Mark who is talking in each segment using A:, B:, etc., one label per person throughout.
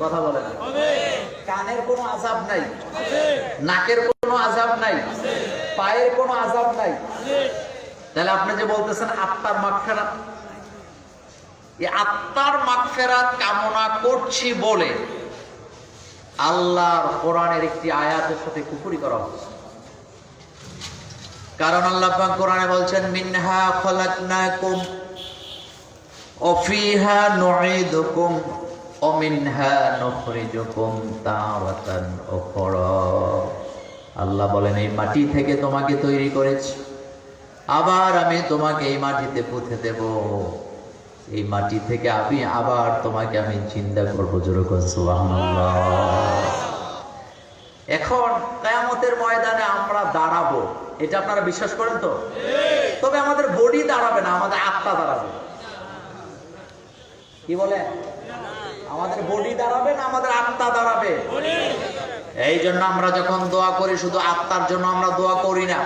A: কথা বলেন। কানের কোনো আযাব নাই, নাকের কোনো আযাব নাই, পায়ের কোনো আযাব নাই। তাহলে আপনি যে বলতেছেন আত্মার মাগফিরাত, এই আত্মার মাগফিরাত কামনা করছি বলে আল্লাহর কোরআনের একটি আয়াতের সাথে কুফরি করা হচ্ছে। কারণ আল্লাহ পাক কোরআনে বলছেন মিনহা খলাকনাকুম ওয়া ফিহা নুঈদুকুম ওয়া মিনহা নুখরিজুকুম তারাতান উখরা। আল্লাহ বলেন এই মাটি থেকে তোমাকে তৈরি করেছি, আবার আমি তোমাকে এই মাটিতে পুঁতে দেব, এই মাটি থেকে আমি আবার তোমাকে আমি জিন্দা করবো। জোরে করে সুবহানাল্লাহ। এখন কিয়ামতের ময়দানে আমরা দাঁড়াবো, এটা আপনারা বিশ্বাস করেন তো? তবে আমাদের বডি দাঁড়াবে না, আমাদের আত্মা দাঁড়াবে। কি বলে? আমাদের বডি দাঁড়াবে না, আমাদের আত্মা দাঁড়াবে। এই জন্য আমরা যখন দোয়া করি শুধু আত্মার জন্য আমরা দোয়া করি না,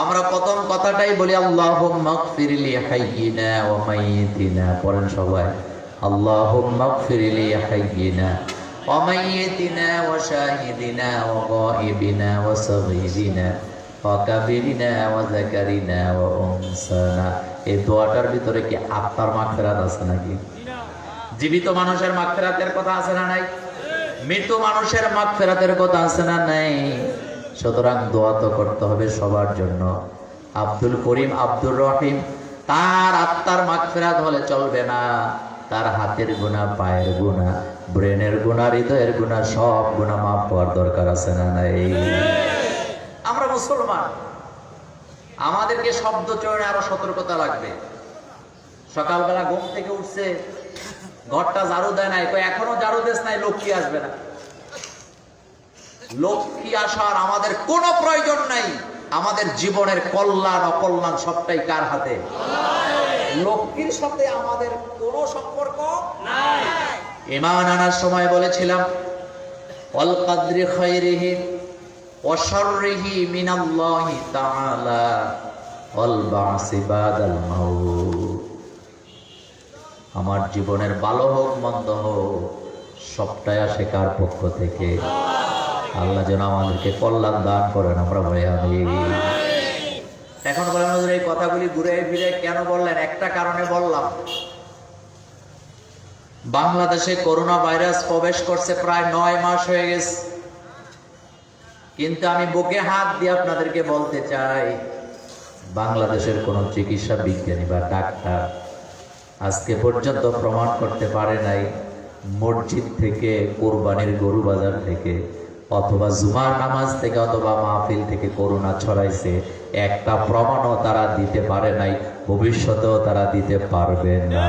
A: আমরা প্রথম কথাটাই বলি আল্লাহুম্মা গফির লি হাইয়িনা ওয়া মাইয়িতিনা। পড়েন সবাই, আল্লাহুম্মা গফির লি হাইয়িনা ওয়া মাইয়িতিনা ওয়া শাহিদিনা ওয়া গায়িবিনা ওয়া সাগীরিনা ওয়া কাবীরিনা ওয়া যাকারিনা ওয়া উনসানা। এই দোয়াটার ভিতরে কি আত্মার মাগফিরাত আছে নাকি? জীবিত মানুষের মাগফিরাতের কথা আছে না নাই? মৃত মানুষের মাগফিরাতের কথা আছে না নাই? সুতরাং দোয়া তো করতে হবে সবার জন্য। আব্দুল করিম, আব্দুর রহিম, তার আত্মার মাগফিরাত হলে চলবে না। তার হাতের গুনাহ, পায়ের গুনাহ, ব্রেনের গুনাহ, হৃদয়ের গুনাহ, সব গুনাহ মাফ হওয়ার দরকার আছে না নাই? আমরা মুসলমান, আমাদেরকে শব্দ চয়নে আরো সতর্কতা লাগবে। সকালবেলা ঘুম থেকে উঠছে, ঘরটা ঝাড়ু দেয় নাই, এখনো ঝাড়ু দেশ নাই, লক্ষ্মী আসবে না। লক্ষ্মী আসার আমাদের কোনো প্রয়োজন নাই। আমাদের জীবনের কল্যাণ অকল্যাণ সবটাই কার হাতে? লক্ষ্মীর সাথে আমাদের কোনো সম্পর্ক নাই। ঈমান আনার সময় বলেছিলাম ওয়াল কদরি খায়রিহি ওয়া শাররিহি মিনাল্লাহি তাআলা ওয়াল বা'সি বাদাল মাউত। আমার জীবনের ভালো হোক মন্দ হোক সবটাই আসে কার পক্ষ থেকে? আল্লাহ যেন আমাদেরকে কল্যাণ দান করেন, আমরা বলে আমিন। এখন বলেন হুজুর এই কথাগুলি ঘুরে ফিরে কেন বললেন? একটা কারণে বললাম, বাংলাদেশে করোনা ভাইরাস প্রবেশ করছে প্রায় 9 মাস হয়ে গেছে, কিন্তু আমি বুকে হাত দিয়ে আপনাদেরকে বলতে চাই বাংলাদেশের কোন চিকিৎসা বিজ্ঞানী বা ডাক্তার আজকে পর্যন্ত প্রমাণ করতে পারে নাই মসজিদ থেকে, কোরবানির গরু বাজার থেকে, অথবা জুমার নামাজ থেকে, অথবা মাহফিল থেকে করোনা ছড়াইছে। একটা প্রমাণও তারা দিতে পারে নাই, ভবিষ্যতেও তারা দিতে পারবে না।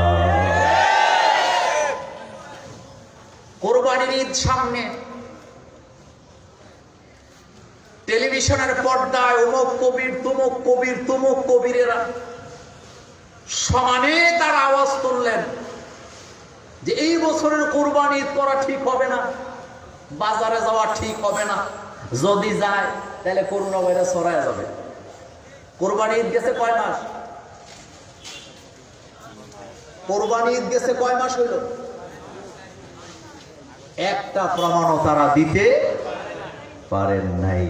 A: কোরবানির ঈদ সামনে, টেলিভিশনের পর্দায় অমুক কবির, তুমুক কবির, তুমুক কবিরেরা সমানে তারা আওয়াজ তুললেন যে এই বছরের কোরবানি ঈদ করা ঠিক হবে না, বাজারে যাওয়া ঠিক হবে না, যদি যায় তাহলে করোনা ভাইরাস ছড়ায় যাবে। কোরবানি ঈদ গেছে কয় মাস? কোরবানি ঈদ গেছে কয় মাস হইল? একটা প্রমাণও তারা দিতে পারেন নাই।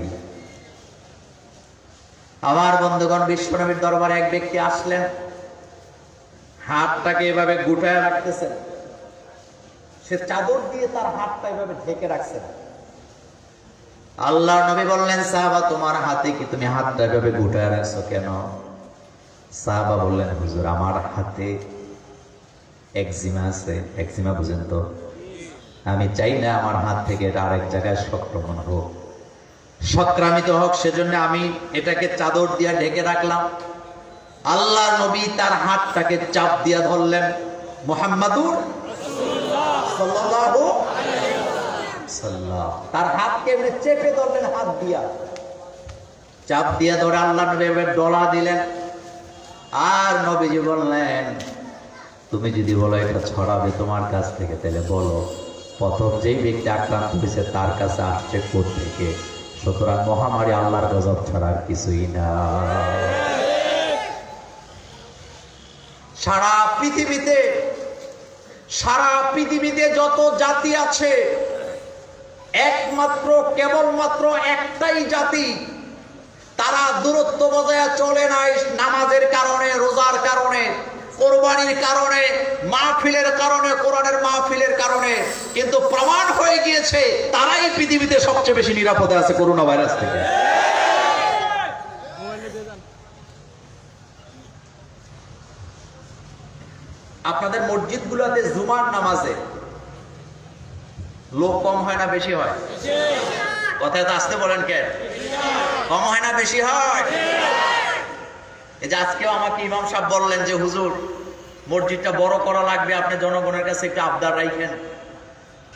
A: আমার বন্ধুগণ, বিশ্বনবীর দরবারে এক ব্যক্তি আসলেন, হাতটাকে এভাবে গুটায় রাখতেছেন, সে চাদর দিয়ে তার হাতটা এভাবে ঢেকে রাখছেন। আল্লাহর নবী বললেন, সাহাবা তোমার হাতে কি, তুমি হাতটা এভাবে গুটায় রাখছো কেন? সাহাবা বললেন, হুজুর আমার হাতে একজিমা আছে। একজিমা বুঝেন তো? আমি চাই না আমার হাত থেকে এটা আরেক জায়গায় সংক্রমণ হোক, সংক্রামিত হোক, সেজন্য আমি এটাকে চাদর দিয়ে ঢেকে রাখলাম। আল্লাহর নবী তার হাতটাকে চাপ দিয়া ধরলেন, মুহাম্মাদুর সাল্লাল্লাহু আলাইহি ওয়াসাল্লাম তার হাতকে এভাবে চেপে ধরলেন, হাত দিয়া চাপ দিয়া ধরে আল্লাহর নবী এভাবে ডলা দিলেন। আর নবীজি বললেন, তুমি যদি বলো এটা ছড়াবে তোমার কাছ থেকে, তাহলে বলো প্রথম যেই ব্যক্তি আক্রান্ত হয়েছে তার কাছে আসছে কোত্থেকে? সুতরাং মহামারী আল্লাহর গজব ছাড়া কিছুই না। সারা পৃথিবীতে সারা পৃথিবীতে যত জাতি আছে একমাত্র কেবলমাত্র একটাই জাতি, তারা দূরত্ব বজায় চলে নাই নামাজের কারণে, রোজার কারণে, কোরবানির কারণে, মাহফিলের কারণে, কোরআনের মাহফিলের কারণে, কিন্তু প্রমাণ হয়ে গিয়েছে তারাই পৃথিবীতে সবচেয়ে বেশি নিরাপদে আছে করোনা ভাইরাস থেকে। আপনাদের মসজিদগুলোতে জুমার নামাজে লোক কম হয় না বেশি হয়? কথায় তো আসতে বলেন কেন? কম হয় না বেশি হয়? এই যে আজকেও আমাকে ইমাম সাহেব বললেন যে হুজুর মসজিদটা বড় করা লাগবে, আপনি জনগণের কাছে একটা আবদার রাখেন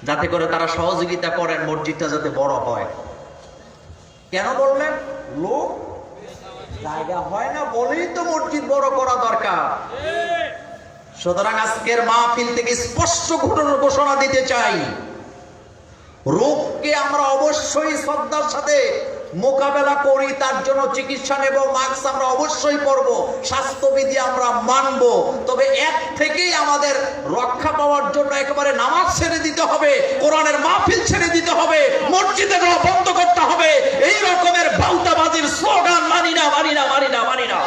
A: যাতে করে তারা সহযোগিতা করেন মসজিদটা যাতে বড় হয়। কেন বললেন? লোক জায়গা হয় না বলেই তো মসজিদ বড় করা দরকার। সুতরাং আজকের মাহফিল থেকে স্পষ্ট ঘোষণা দিতে চাই, রোগকে আমরা অবশ্যই শ্রদ্ধার সাথে মোকাবেলা করি, তার জন্য চিকিৎসা নেব, মাস্ক আমরা অবশ্যই পরব, স্বাস্থ্যবিধি আমরা মানব। তবে এক থেকেই আমাদের রক্ষা পাওয়ার জন্য একেবারে নামাজ ছেড়ে দিতে হবে, কোরআনের মাহফিল ছেড়ে দিতে হবে, মসজিদে যাওয়া বন্ধ করতে হবে। এই রকমের বাউতাবাজির স্লোগান মানি না, মানি না, মানি না, মানি না।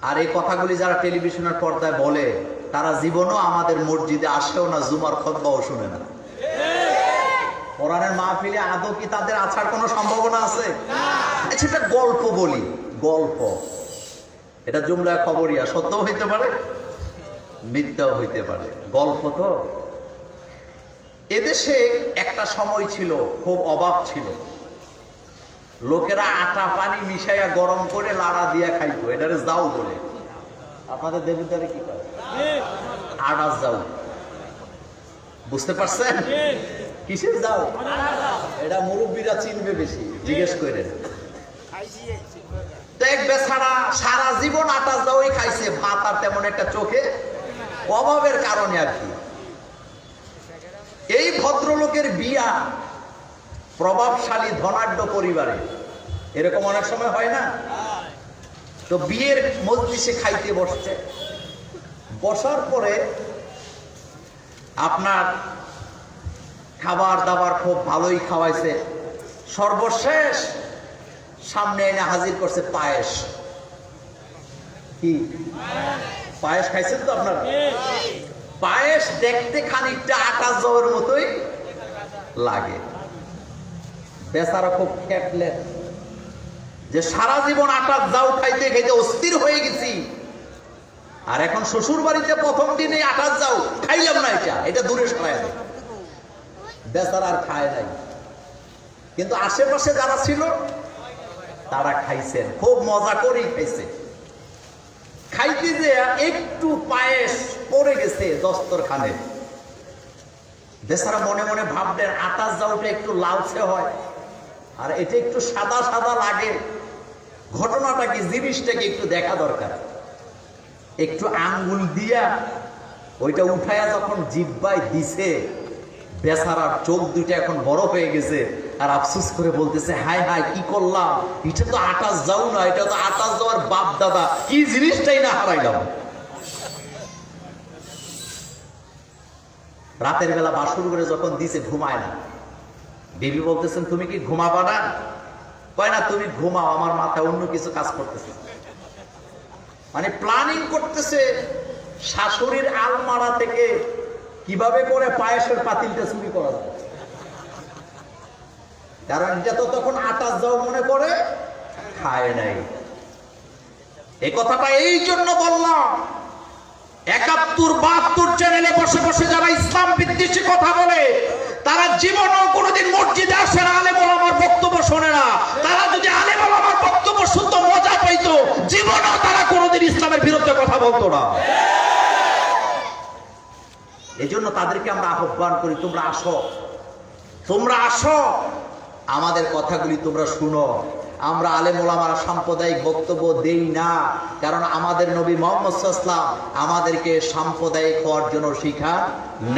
A: আর এই কথাগুলি যারা টেলিভিশনের পর্দায় বলে তারা জীবনও আমাদের মসজিদে আসেও না, জুমার খুতবাও শুনে না। কোরআনের মাহফিলে আদৌ কি তাদের আসার কোনো সম্ভাবনা আছে? আচ্ছা, এটা গল্প বলি, গল্প, এটা জুমলা খবরিয়া, সত্য হইতে পারে, মিথ্যাও হইতে পারে, গল্প তো। এদেশে একটা সময় ছিল খুব অভাব ছিল, লোকেরা আটা পানি মিশাইয়া গরম করে লাড়া দিয়া খাইতো, এটারে যাও বলে। আপনাদের দেবীদারে কি করে? আটা যাও, বুঝতে পারছেন? কিসের যাও? এটা মুরব্বীরা চিনবে বেশি, জিজ্ঞেস করে। এক বেচারা সারা জীবন আটা যাওই খাইছে, ভাত আর তেমন একটা চোখে অভাবের কারণে আর কি। এই ভদ্রলোকের বিয়া প্রভাবশালী ধনাঢ্য পরিবারে, এরকম অনেক সময় হয় না? তো বিয়ের মজলিসে খাইতে বসছে, বসার পরে আপনার খাবার দাবার খুব ভালোই খাওয়াইছে, সর্বশেষ সামনে এনে হাজির করছে পায়েস। কি পায়েস খাইছেন তো আপনারা? পায়েস দেখতে খানিকটা আটা জবের মতোই লাগে। বেচারা খুব খেটলেন যে সারা জীবন আটার জাউ খাইতে খাইতে অস্থির হয়ে গেছি, আর এখন শ্বশুর বাড়িতে প্রথম দিনে আটার জাউ খাইলাম না, এটা দূরে সরাই দেয়। বেচারা আর খায় নাই, কিন্তু আশেপাশে যারা ছিল তারা খাইছেন, খুব মজা করেই খাইছে। খাইতে যে একটু পায়েস পড়ে গেছে দস্তরখানে, বেচারা মনে মনে ভাবলেন আটার জাউটা একটু লালচে হয় আর এটা একটু সাদা সাদা লাগে, ঘটনাটা কি, জিনিসটাকে একটু দেখা দরকার। একটু আঙ্গুল দিয়া ওইটা উঠায়া যখন জিহ্বায় দিছে, বেচারার চোখ দুইটা এখন বড় হয়ে গেছে, আর আফসোস করে বলতেছে, হায় হায় কি করলাম, এটা তো আটাশ যাও না, এটা তো আটাশ যাওয়ার বাপ দাদা, কি জিনিসটাই না হারাইলাম। রাতের বেলা বাসর করে যখন দিছে, ঘুমায় না। বিবি বলতেছেন, তুমি কি ঘুমাবা না? কয় না, তুমি ঘুমাও, আমার মাথায় অন্য কিছু কাজ করতেছে। মানে প্ল্যানিং করতেছে শাশুড়ির আলমারা থেকে কিভাবে করে পায়েসের পাতিলটা চুরি করা যায়, কারণ এটা তো তখন আটাশ যাও মনে করে খায় নাই। এই কথাটা এই জন্য বললাম, 71-72 চ্যানেলে বসে বসে যারা ইসলাম বিদ্বেষী কথা বলে, তারা জীবনেও কোনোদিন মসজিদে আসে না, আলেম ওলামার বক্তব্য শোনে না। তারা যদি আলেম ওলামার বক্তব্য শুনতো, মজা পাইতো, জীবনেও তারা কোনোদিন ইসলামের বিরুদ্ধে কথা বলতো না। এই জন্য তাদেরকে আমরা আহ্বান করি, তোমরা আসো, তোমরা আসো, আমাদের কথাগুলি তোমরা শুনো। আমরা আলেম ওলামারা সাম্প্রদায়িক বক্তব্য দেই না, কারণ আমাদের নবী মুহাম্মদ সাল্লাল্লাহু আলাইহি ওয়াসাল্লাম আমাদেরকে সাম্প্রদায়িক হওয়ার জন্য শিক্ষা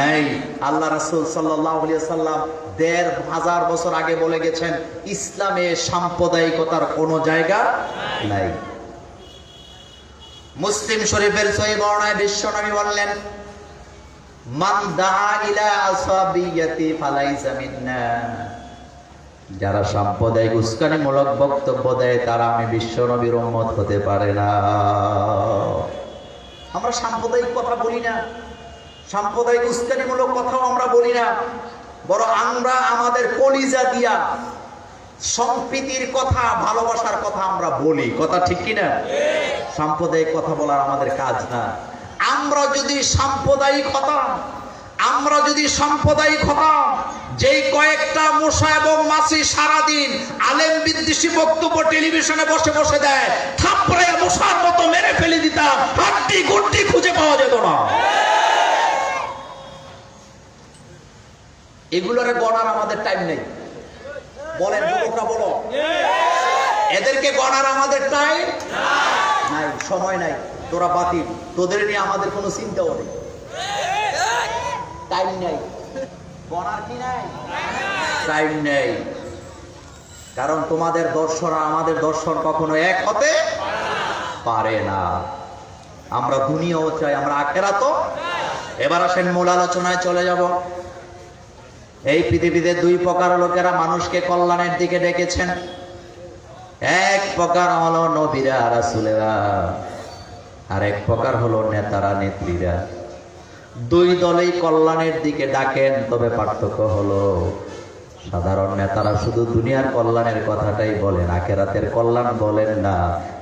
A: নেই। আল্লাহ রাসূল সাল্লাল্লাহু আলাইহি ওয়াসাল্লাম ১৫০০ বছর আগে বলে গেছেন, ইসলামে সাম্প্রদায়িকতার কোনো জায়গা নাই। মুসলিম শরীফের সহিহ বর্ণনায় বিশ্বনবী বললেন, মান দাআ ইলা আসাবিয়্যাতি ফালাইসা মিন্না, যারা সাম্প্রদায়িক উস্কানিমূলক বক্তব্য দেয় তারা আমি বিশ্বনবীর উম্মত হতে পারে না। আমরা সাম্প্রদায়িক কথা বলি না, সাম্প্রদায়িক উস্কানিমূলক কথাও আমরা বলি না, বরং আমরা আমাদের কলিজা দিয়া সম্প্রীতির কথা, ভালোবাসার কথা আমরা বলি। কথা ঠিক কিনা? সাম্প্রদায়িক কথা বলার আমাদের কাজ না। আমরা যদি সাম্প্রদায়িক হতাম, যেই কয়েকটা মশা এবং মাছি সারাদিন আলেম বিদ্বেষী বক্তব্য টেলিভিশনে বসে বসে দেয়, থাপড়ে মশার মতো মেরে ফেলে দিতাম, হাড্ডি গুড্ডি খুঁজে পাওয়া যেত না। এগুলোরে গণার আমাদের টাইম নেই। বলেন যুবকরা, বলো, এদেরকে গণার আমাদের টাইম নাই, সময় নাই। তোরা বাতিল, তোদের নিয়ে আমাদের কোনো চিন্তাও নেই, টাইম নেই। গণার কি নাই? টাইম নেই। কারণ তোমাদের দর্শন আর আমাদের দর্শন কখনো এক হতে পারে না। আমরা দুনিয়াও চাই, আমরা আখিরাতও। এবার আসেন মূল আলোচনায় চলে যাব। এই পৃথিবীতে দুই প্রকার লোকেরা মানুষকে কল্যাণের দিকে ডেকেছেন। এক প্রকার হলো নবীরা, রাসূলেরা, আর এক প্রকার হলো নেতারা, নেত্রীরা। দুই দলেই কল্যাণের দিকে ডাকেন, তবে পার্থক্য হলো সাধারণ নেতারা শুধু দুনিয়ার কল্যাণের কথাটাই বলেন, আখিরাতের কল্যাণ বলেন না।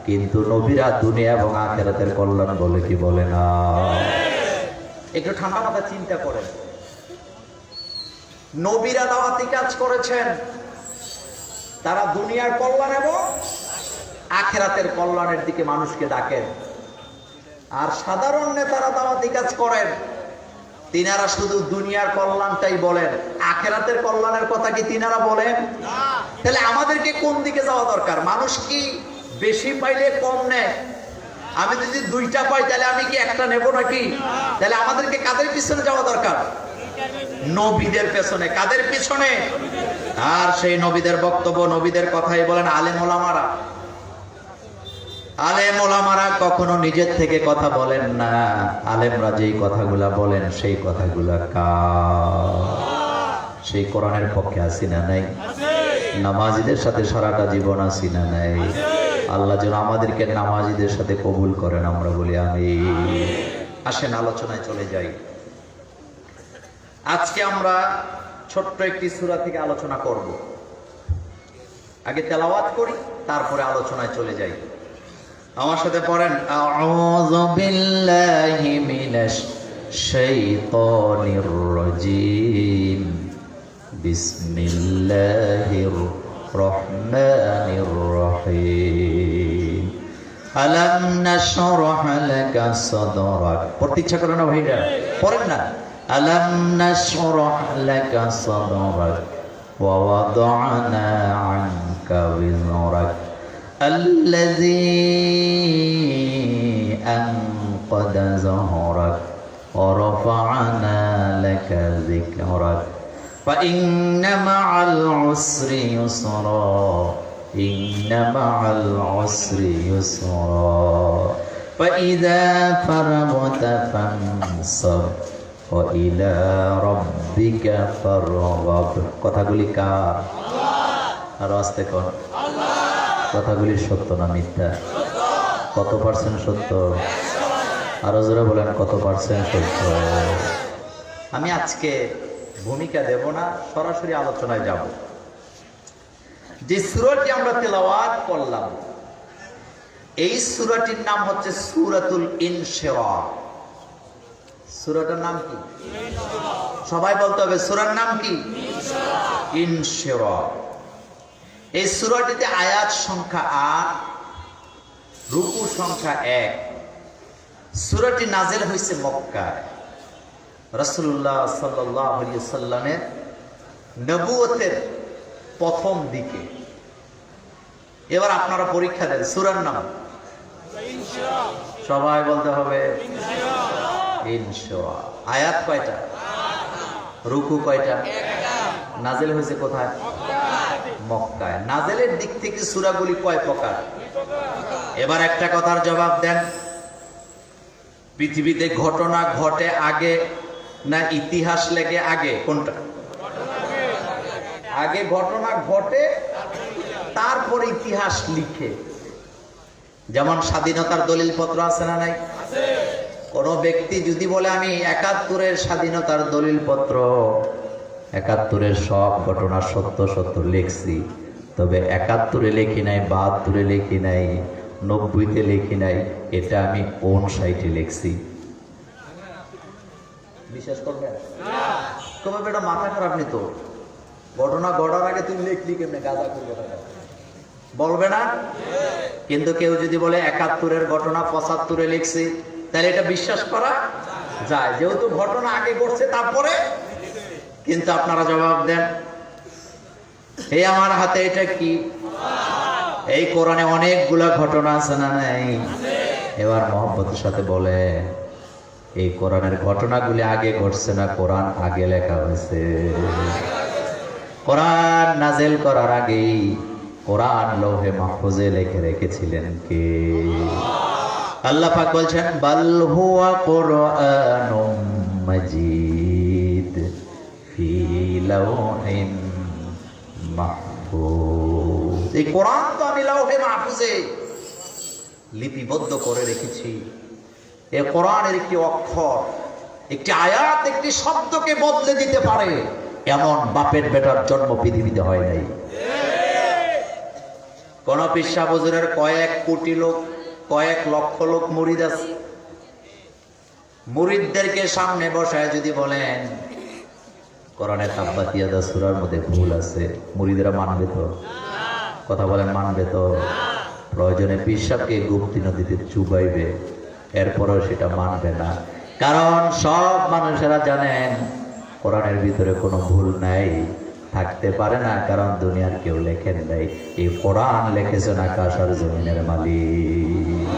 A: কিন্তু নবীরা দুনিয়া এবং আখিরাতের কল্যাণ বলে কি বলে না? একটু ঠান্ডা মাথায় চিন্তা করেন। নবীরা দাওয়াতি কাজ করেছেন, তারা দুনিয়ার কল্যাণ এবং আখিরাতের কল্যাণের দিকে মানুষকে ডাকেন। আর সাধারণ নেতারা দাওয়াতি কাজ করেন, তিনারা শুধু দুনিয়ার কল্যাণটাই বলেন, আখিরাতের কল্যাণের কথা কি তিনারা বলেন? তাহলে আমাদেরকে কোন দিকে যাওয়া দরকার? মানুষ কি বেশি পাইলে কম নেয়? আমি যদি দুইটা পাই তাহলে আমি কি একটা নেব নাকি? তাহলে আমাদেরকে কাদের পিছনে যাওয়া দরকার? নবীদের পেছনে। কাদের পিছনে? আর সেই নবীদের বক্তব্য, নবীদের কথাই বলেন আলেম ওলামারা। আলেম ওলামারা কখনো নিজের থেকে কথা বলেন না। আলেমরা যেই কথাগুলা বলেন সেই কথাগুলা সেই কোরআনের পক্ষে আছি না নাই? নামাজিদের সাথে সারাটা জীবন আছি না নাই? আল্লাহ যেন আমাদেরকে নামাজিদের সাথে কবুল করেন, আমরা বলি আমিন। আসেন আলোচনায় চলে যাই। আজকে আমরা ছোট্ট একটি সূরা থেকে আলোচনা করব। আগে তেলাওয়াত করি, তারপরে আলোচনায় চলে যাই। আমার সাথে পড়েন, আউযু বিল্লাহি মিনাশ শাইতানির রাজীম, বিসমিল্লাহির রহমানির রহিম। আলাম নাশরাহ লাকা সাদরাক। পড়তে ইচ্ছা করে না ভাইরা? পড়েন না। আলাম নাশরাহ লাকা সাদরাক ওয়া ওয়াদা'না আনকা বিজরাক الذي أنقض ظهرك ورفعنا لك ذكرك فإن مع العسر يسرا إن مع العسر يسرا فإذا فرغت فانصب وإلى ربك فارغب। কথাগুলি কার? আর আস্তে কোন? কথাগুলি সত্য না মিথ্যা? কত পার্সেন্ট সত্য? আরো জোরে বলেন, কত পার্সেন্ট সত্য? আমি আজকে ভূমিকা দেব না, সরাসরি আলোচনায় যাব। যে সূরাটি আমরা তেলাওয়াত করলাম, এই সূরাটির নাম হচ্ছে সূরাতুল ইনশিরাহ। সূরাটার নাম কি? সবাই বলতে হবে, সূরার নাম কি? ইনশিরাহ। এই সূরাটিতে আয়াত সংখ্যা ৮, রুকু সংখ্যা ১। সূরাটি নাযিল হয়েছে মক্কায়। রাসূলুল্লাহ সাল্লাল্লাহু আলাইহি ওয়াসাল্লামের নবুয়তের প্রথম দিকে। এবার আপনারা পরীক্ষা দেন, সূরার নাম সবাই বলতে হবে ইনশাআল্লাহ। আয়াত কয়টা? রুকু কয়টা? নাজিল হয়েছে কোথায়? মক্কায়। নাজিলের দিক থেকে সূরাগুলি কয় প্রকার? এবার একটা কথার জবাব দেন, পৃথিবীতে ঘটনা ঘটে আগে না ইতিহাস লেগে আগে? কোনটা? আগে ঘটনা ঘটে তারপর ইতিহাস লিখে। যেমন স্বাধীনতার দলিল পত্র আছে না নাই? কোন ব্যক্তি যদি বলে আমি ৭১-এর স্বাধীনতার দলিল পত্র, ৭১-এর সব ঘটনা সত্য সত্য লিখছি, তবে ৭১-এ লিখি নাই, ৭২-এ লিখি নাই, ৯০-তে লিখি নাই, এটা আমি ৫৯-এ লিখছি, বিশ্বাস করবেন? তবে এটা মাথা খারাপ নিত, ঘটনা ঘটার আগে তুমি লিখলি কেমনে, গাঁজা করবে বলবে না? কিন্তু কেউ যদি বলে ৭১-এর ঘটনা ৭৫-এ লিখছি, তাহলে এটা বিশ্বাস করা যায়, যেহেতু ঘটনা আগে ঘটছে তারপরে। কিন্তু আপনারা জবাব দেন, এই আমার হাতে এটা কি? এই কোরআনে অনেকগুলা ঘটনা আছে না নাই? এবার মহব্বতের সাথে বলে, এই কোরআনের ঘটনাগুলি আগে ঘটছে না, কোরআন আগে লেখা হয়েছে। কোরআন নাজিল করার আগেই কোরআন লৌহে মাহফুজে লিখে রেখেছিলেন কে? আল্লাহ পাক বলছেন, বাল হুয়া কুরআনুম মাজিদ ফি লাওহিন মাহফুজ। এই কোরআন তো আমি লাওহে মাহফুজে লিপিবদ্ধ করে রেখেছি। এই কোরআনের একটি অক্ষর, একটি আয়াত, একটি শব্দকে বদলে দিতে পারে এমন বাপের বেটার জন্ম পৃথিবীতে হয় নাই। কোন পিসা হুজুরের কয়েক কোটি লোক, কয়েক লক্ষ লোক মুরিদ আছে, মুরিদদেরকে সামনে বসায় যদি বলেন কোরআনের তাব্বাত ইয়াদা সূরার মধ্যে ভুল আছে, মুরিদরা মানবে তো? কথা বলেন, মানবে তো? প্রয়োজনে পিসাবকে গুপ্তি নদীতে চুবাইবে, এরপরও সেটা মানবে না। কারণ সব মানুষেরা জানেন কোরআনের ভিতরে কোনো ভুল নাই, থাকতে পারে না, কারণ দুনিয়ার কেউ লেখেন নাই, এই কোরআন লিখেছেন আকাশ আর জমিনের মালিক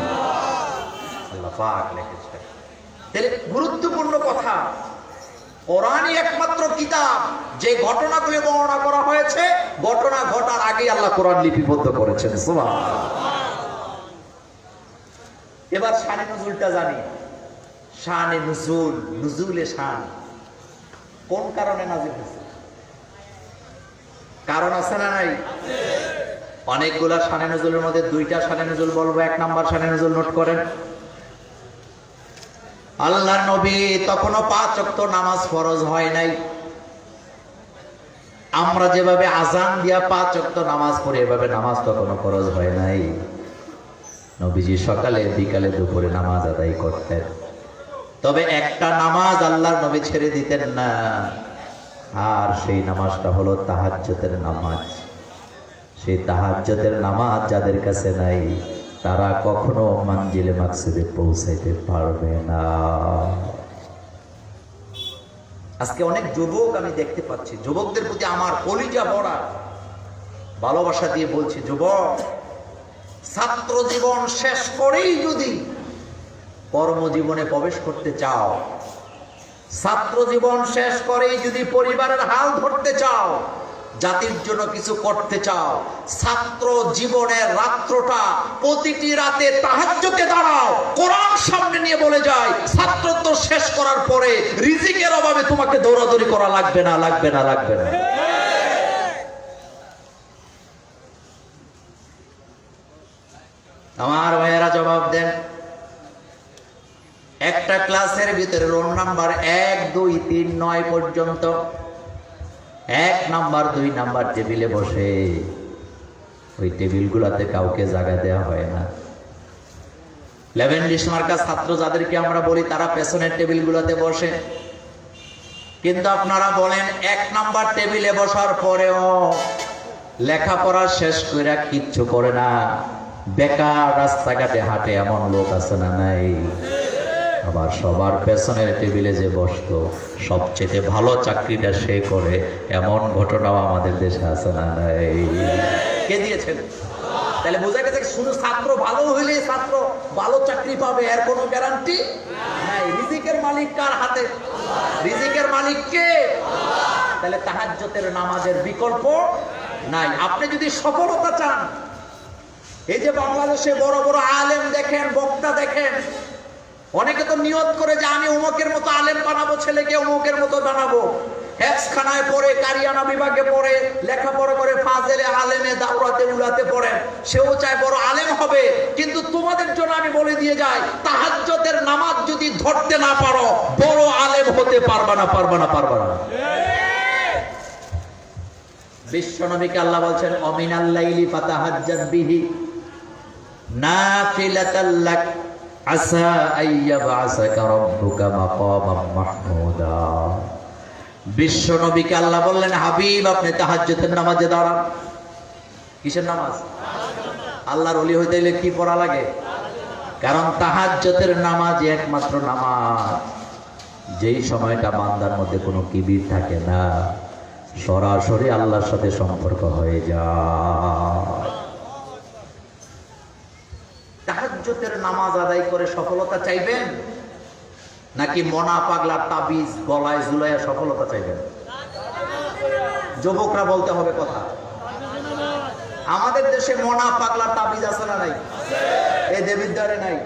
A: আল্লাহ পাক লিখেছেন। তাহলে গুরুত্বপূর্ণ কথা, কোরআনই একমাত্র কিতাব যে ঘটনাগুলি বর্ণনা করা হয়েছে ঘটনা ঘটার আগে আল্লাহ কোরআন লিপিবদ্ধ করেছেন। সুবহানাল্লাহ। এবার শানে নুজুলটা জানি। শানে নুজুল, নুজুলে শান কোন কারণে নাজিল হয়েছে? কারণ আছে না নাই? অনেকগুলা শানে নুজুলের মধ্যে দুইটা শানে নুজুল বলবো। ১ নাম্বার শানে নুজুল নোট করেন। আল্লাহর নবী তখনও ৫ ওয়াক্ত নামাজ ফরজ হয় নাই। আমরা যেভাবে আজান দিয়া ৫ ওয়াক্ত নামাজ পড়ি, এভাবে নামাজ তখনও ফরজ হয় নাই। নবীজি সকালে, বিকালে, দুপুরে নামাজ আদায় করতেন। তবে একটা নামাজ আল্লাহর নবী ছেড়ে দিতেন না, আর সেই নামাজটা হলো তাহাজ্জুদের নামাজ। সেই তাহাজ্জুদের নামাজ যাদের কাছে নাই তারা কখনো মানজিলে মাকসুদে পৌঁছাইতে পারবে না। আজকে অনেক যুবক আমি দেখতে পাচ্ছি, যুবকদের প্রতি আমার কলিজা ভরা ভালোবাসা দিয়ে বলছি, যুবক, ছাত্র জীবন শেষ করেই যদি কর্মজীবনে প্রবেশ করতে চাও, ছাত্র জীবন শেষ করেই যদি পরিবারের হাল ধরতে চাও, জাতির জন্য কিছু করতে চাও, ছাত্র জীবনের রাত্রটা প্রতিটি রাতে তাহাজ্জুদে দাঁড়াও। কোরআন সামনে নিয়ে বলে যায়, ছাত্রত্ব শেষ করার পরে রিজিকের অভাবে তোমাকে দৌড়াদৌড়ি করা লাগবে না, লাগবে না, লাগবে না। আমার ভাইয়েরা জবাব দেন, একটা ক্লাসের ভিতরে রোল নাম্বার ১, ২, ৩, ৯ পর্যন্ত ১ নাম্বার ২ নাম্বার টেবিলে বসে, ওই টেবিলগুলোতে কাউকে জায়গা দেওয়া হয় না। লেভেন্ডিস মার্কা ছাত্র যাদেরকে আমরা বলি তারা পেছনের টেবিলগুলোতে বসে। কিন্তু আপনারা বলেন ১ নাম্বার টেবিলে বসার পরেও লেখাপড়া শেষ করে কিচ্ছু করে না, বেকার রাস্তাঘাটে হাঁটে এমন লোক আছে না নাই? আবার সবার পেছনের টেবিলে যে বসতো সবচেয়ে ভালো চাকরিটা সে করে, এমন ঘটনাও আমাদের দেশে আছে না নাই? কে দিয়েছেন? তাহলে বোঝা গেছে শুধু ছাত্র ভালো হইলে ছাত্র ভালো চাকরি পাবে এর কোনো গ্যারান্টি নাই। রিজিকের মালিক কার হাতে? রিজিকের মালিক কে? তাহলে তাহাজ্জুদের নামাজের বিকল্প নাই। আপনি যদি সফলতা চান, এই যে বাংলাদেশে বড় বড় আলেম দেখেন, বক্তা দেখেন, অনেকে তো নিয়ত করে যে আমি অমুকের মতো আলেম বানাবো, ছেলেকে অমুকের মতো বানাবো, হেফজখানায় পড়ে, কারিয়ানা বিভাগে পড়ে, লেখাপড়া করে, ফাজেলে আলেমে দাওরাতে উলাতে পড়েন, সেও চায় বড় আলেম হবে। কিন্তু তোমাদের জন্য আমি বলে দিয়ে যাই, তাহাজ্জুদের নামাজ যদি ধরতে না পারো, বড় আলেম হতে পারবা না, পারবা না, পারবা না। বিশ্বনবীকে আল্লাহ বলছেন, অমিনাল লাইলি ফাতাহাজ্জাদ বিহি নাফিলাতাল লাক আসা আইয়াবআসাকা রাব্বুকা মাকামাম মাহমুদা। বিশ্বনবীকে আল্লাহ বললেন, হাবিব আপনি তাহাজ্জুদের নামাজে দাঁড়ান। কিসের নামাজ? আল্লাহর ওলি হইতে গেলে কি পড়া লাগে? কারণ তাহাজ্জুদের নামাজ একমাত্র নামাজ যেই সময়টা বান্দার মধ্যে কোনো কিবির থাকে না, সরাসরি আল্লাহর সাথে সম্পর্ক হয়ে যায়। তাহাজ্জুদের নামাজ আদায় করে সফলতা চাইবেন, নাকি মনা পাগলার তাবিজ গলায় ঝুলাইয়া সফলতা চাইবেন? যুবকরা বলতে হবে কথা। আমাদের দেশে মনা পাগলার তাবিজ আছে না নাই? এই দেবিদ্বারে নাই?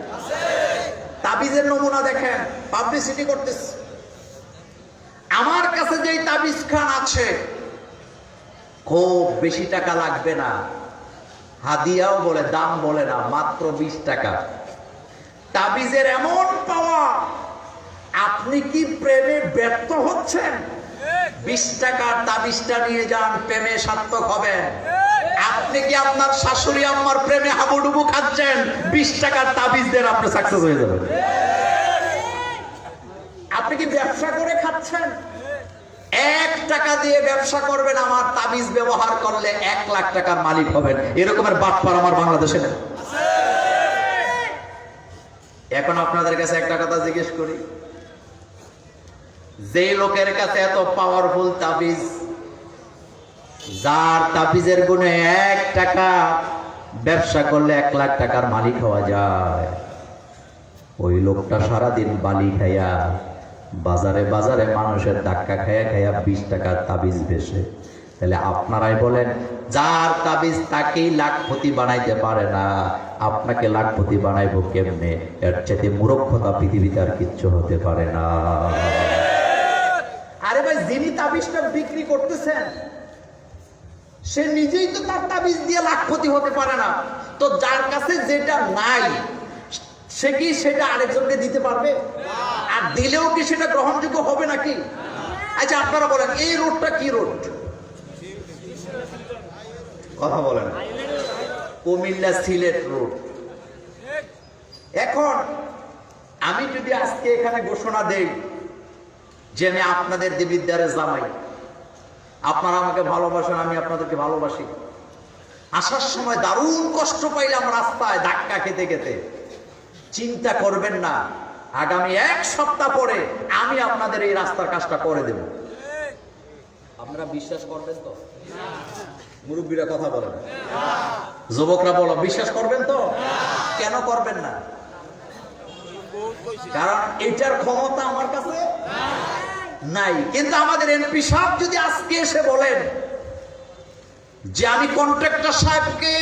A: তাবিজের নমুনা দেখেন, পাবলিসিটি করতেছে। আমার কাছে যেই তাবিজ খান আছে, খুব বেশি টাকা লাগবে না, হাদিয়াও বলে, দাম বলে না, মাত্র 20 টাকা। তাবিজের এমন পাওয়া, আপনি কি প্রেমে ব্যর্থ হচ্ছেন? 20 টাকার তাবিজটা নিয়ে যান, প্রেমে সার্থক হবেন। আপনি কি আপনার শাশুড়ি আম্মার প্রেমে হাবুডুবু খাচ্ছেন? 20 টাকার তাবিজ দেন, আপনি সাকসেস হয়ে যাবেন। আপনি কি ব্যবসা করে খাচ্ছেন? 1 টাকা দিয়ে ব্যবসা করবেন, আমার তাবিজ ব্যবহার করলে 1 লাখ টাকার মালিক হবেন। এরকমের বাটপার আমার বাংলাদেশে নেই। এখন আপনাদের কাছে একটা কথা জিজ্ঞেস করি, যে লোকের কাছে এত পাওয়ারফুল তাবিজ, যার তাবিজের গুণে 1 টাকা ব্যবসা করলে 1 লাখ টাকার মালিক হওয়া যায়, ওই লোকটা সারাদিন বালি খাইয়া বাজারে বাজারে মানুষের ধাক্কা খাইয়া খাইয়া 20 টাকার তাবিজ বেচে। তাহলে আপনারাই বলেন, যার তাবিজ তাকেই লাখপতি বানাইতে পারে না, আপনাকে লাখপতি বানাইবো কেমনে? এর চাইতে মূর্খতা পৃথিবীতে আর কিচ্ছু হতে পারে না। আরে ভাই, যিনি তাবিজটা বিক্রি করতেছেন সে নিজেই তো তার তাবিজ দিয়ে লাখপতি হতে পারে না, তো যার কাছে যেটা নাই সে কি সেটা আরেকজনকে দিতে পারবে? আর দিলেও কি সেটা গ্রহণযোগ্য হবে নাকি? আচ্ছা আপনারা বলেন, এই রোডটা কি রোড? কথা বলেন। কুমিল্লা সিলেট রোড। এখন আমি যদি আজকে এখানে ঘোষণা দেই যে আমি আপনাদের দেবিদ্বারে জামাই, আপনারা আমাকে ভালোবাসেন, আমি আপনাদেরকে ভালোবাসি, আসার সময় দারুণ কষ্ট পাইলাম রাস্তায় ধাক্কা খেতে খেতে, চিন্তা করবেন না, আগামী 1 সপ্তাহ পরে আমি আপনাদের এই রাস্তার কাজটা করে দেব। আপনারা বিশ্বাস করবেন তো? মুরব্বীরা কথা বলেন, যুবকরা বলো, বিশ্বাস করবেন তো? কেন করবেন না? কারণ এটার ক্ষমতা আমার কাছে নাই। কিন্তু আমাদের এমপি সাহেব যদি আজকে এসে বলেন যে আমি কন্ট্রাক্টর সাহেবকে,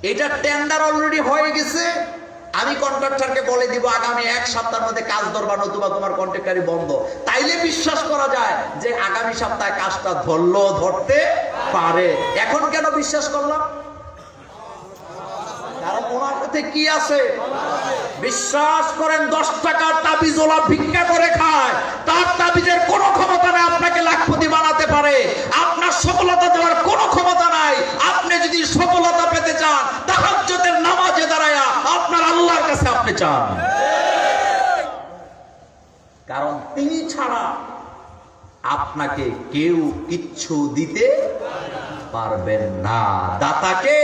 A: এটা টেন্ডার অলরেডি হয়ে গেছে, আমি কন্ট্রাক্টরকে বলে দিব আগামী 1 সপ্তাহের মধ্যে কাজ ধরবা, নতুবা তোমার কন্ট্রাক্টরি বন্ধ, তাইলে বিশ্বাস করা যায় যে আগামী সপ্তাহে কাজটা ধরলো, ধরতে পারে। এখন কেন বিশ্বাস করলাম? কারণ ওনার কাছে কি আছে? বিশ্বাস করেন, 10 টাকার তাবিজ ওলা ভিক্ষা করে খায়, তার তাবিজের কোনো ক্ষমতা নাই আপনাকে লাখপতি বানাতে পারে। আপনার সফলতা দেওয়ার কোনো ক্ষমতা নাই। আপনি যদি সফলতা পেতে চান, তাহাজ্জুদের নামাজে দাঁড়ায়া আপনার আল্লাহর কাছে আপনি চান, কারণ তিনি ছাড়া আপনাকে কেউ কিচ্ছু দিতে পারবেন না। দাতাকে,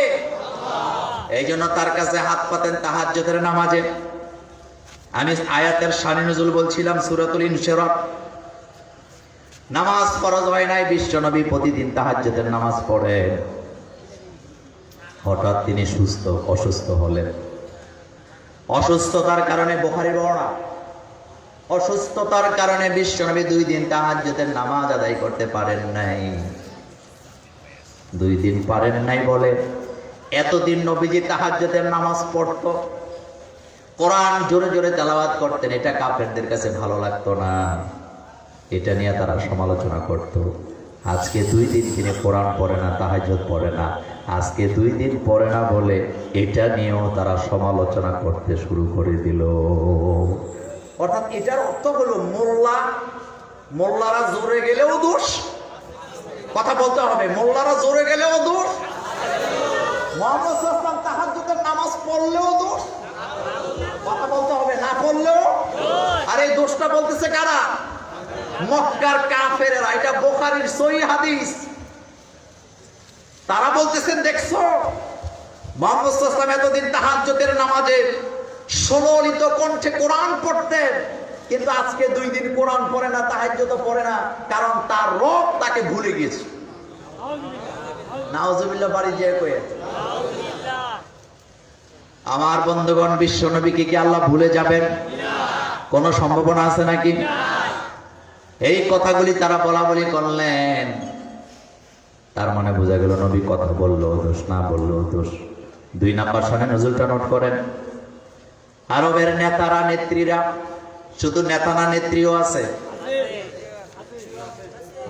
A: এই জন্য তার কাছে হাত পাতেন তাহাজ্জুদের নামাজে। আমি আয়াতের শানে নজুল বলছিলাম সূরাতুল ইনশিরাহ। নামাজ ফরজ হয় নাই, বিশ্বনবী প্রতিদিন তাহাজ্জুদের নামাজ পড়েন। হঠাৎ তিনি অসুস্থ হলেন। অসুস্থতার কারণে, বুখারী বর্ণনা, অসুস্থতার কারণে বিশ্বনবী 2 দিন তাহাজ্জুদের নামাজ আদায় করতে পারেন নাই। 2 দিন পারেন নাই বলে এতদিন নবীজি তাহাজ্জুদের নামাজ পড়ত, কোরআন জোরে জোরে তেলাওয়াত করতেন। এটা কাফেরদের কাছে ভালো লাগতো না, এটা নিয়ে তারা সমালোচনা করত। আজকে 2 দিন তিনি কোরআন পড়ে না, তাহাজ্জুদ পড়ে না, আজকে 2 দিন পড়ে না বলে এটা নিয়েও তারা সমালোচনা করতে শুরু করে দিল। অর্থাৎ এটার অর্থ হলো মোল্লারা জোরে গেলেও দোষ, কথা বলতে হবে, মোল্লারা জোরে গেলেও দোষ, মুহাম্মদ সাল্লাল্লাহু আলাইহি ওয়াসাল্লাম তাহাজ্জুদের নামাজ পড়লেও দোষ, কথা বলতে হবে, না পড়লেও। আর এই দোষটা বলতেছে কারা? মক্কার কাফেরেরা। এটা বুখারীর সহিহ হাদিস। তারা বলতেছেন, দেখছো মুহাম্মদ সাল্লাল্লাহু আলাইহি ওয়াসাল্লাম এতদিন তাহাজ্জুদের নামাজে সুললিত কণ্ঠে কোরআন পড়তেন, কিন্তু আজকে 2 দিন কোরআন পড়ে না, তাহাজ্জুদও পড়ে না, কারণ তার রব তাকে ভুলে গিয়েছে। নাউজুবিল্লাহ বাড়ি যে কয়ে। আমার বন্ধুগণ, বিশ্ব নবীকে কি আল্লাহ ভুলে যাবেন? কোন সম্ভাবনা আছে নাকি? এই কথাগুলি তারা বলা বলি করলেন, তার মানে বোঝা গেল নবী কথা বললো দোষ, না বললো দোষ। 2 নাম্বার শানে নজরুলটা নোট করেন। আরবের নেতারা নেত্রীরা, শুধু নেতা না নেত্রীও আছে।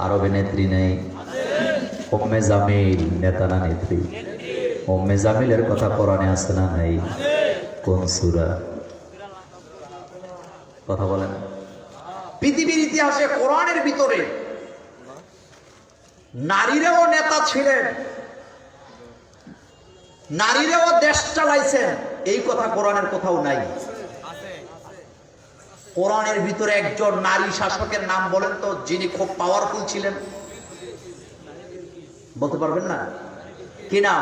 A: আরবে নেত্রী নেই, উম্মে জামিল নেতা না নেত্রী? উম্মে জামিলের কথা কোরআনে আছে না নাই? কোন সূরা? কথা বলেন। পৃথিবীর ইতিহাসে কোরআনের ভিতরে নারীরাও নেতা ছিলেন, নারীরাও দেশ চালাইছেন, এই কথা কোরআনের কোথাও নাই। কোরআনের ভিতরে একজন নারী শাসকের নাম বলেন তো, যিনি খুব পাওয়ারফুল ছিলেন, বলতে পারবেন না? কি নাম?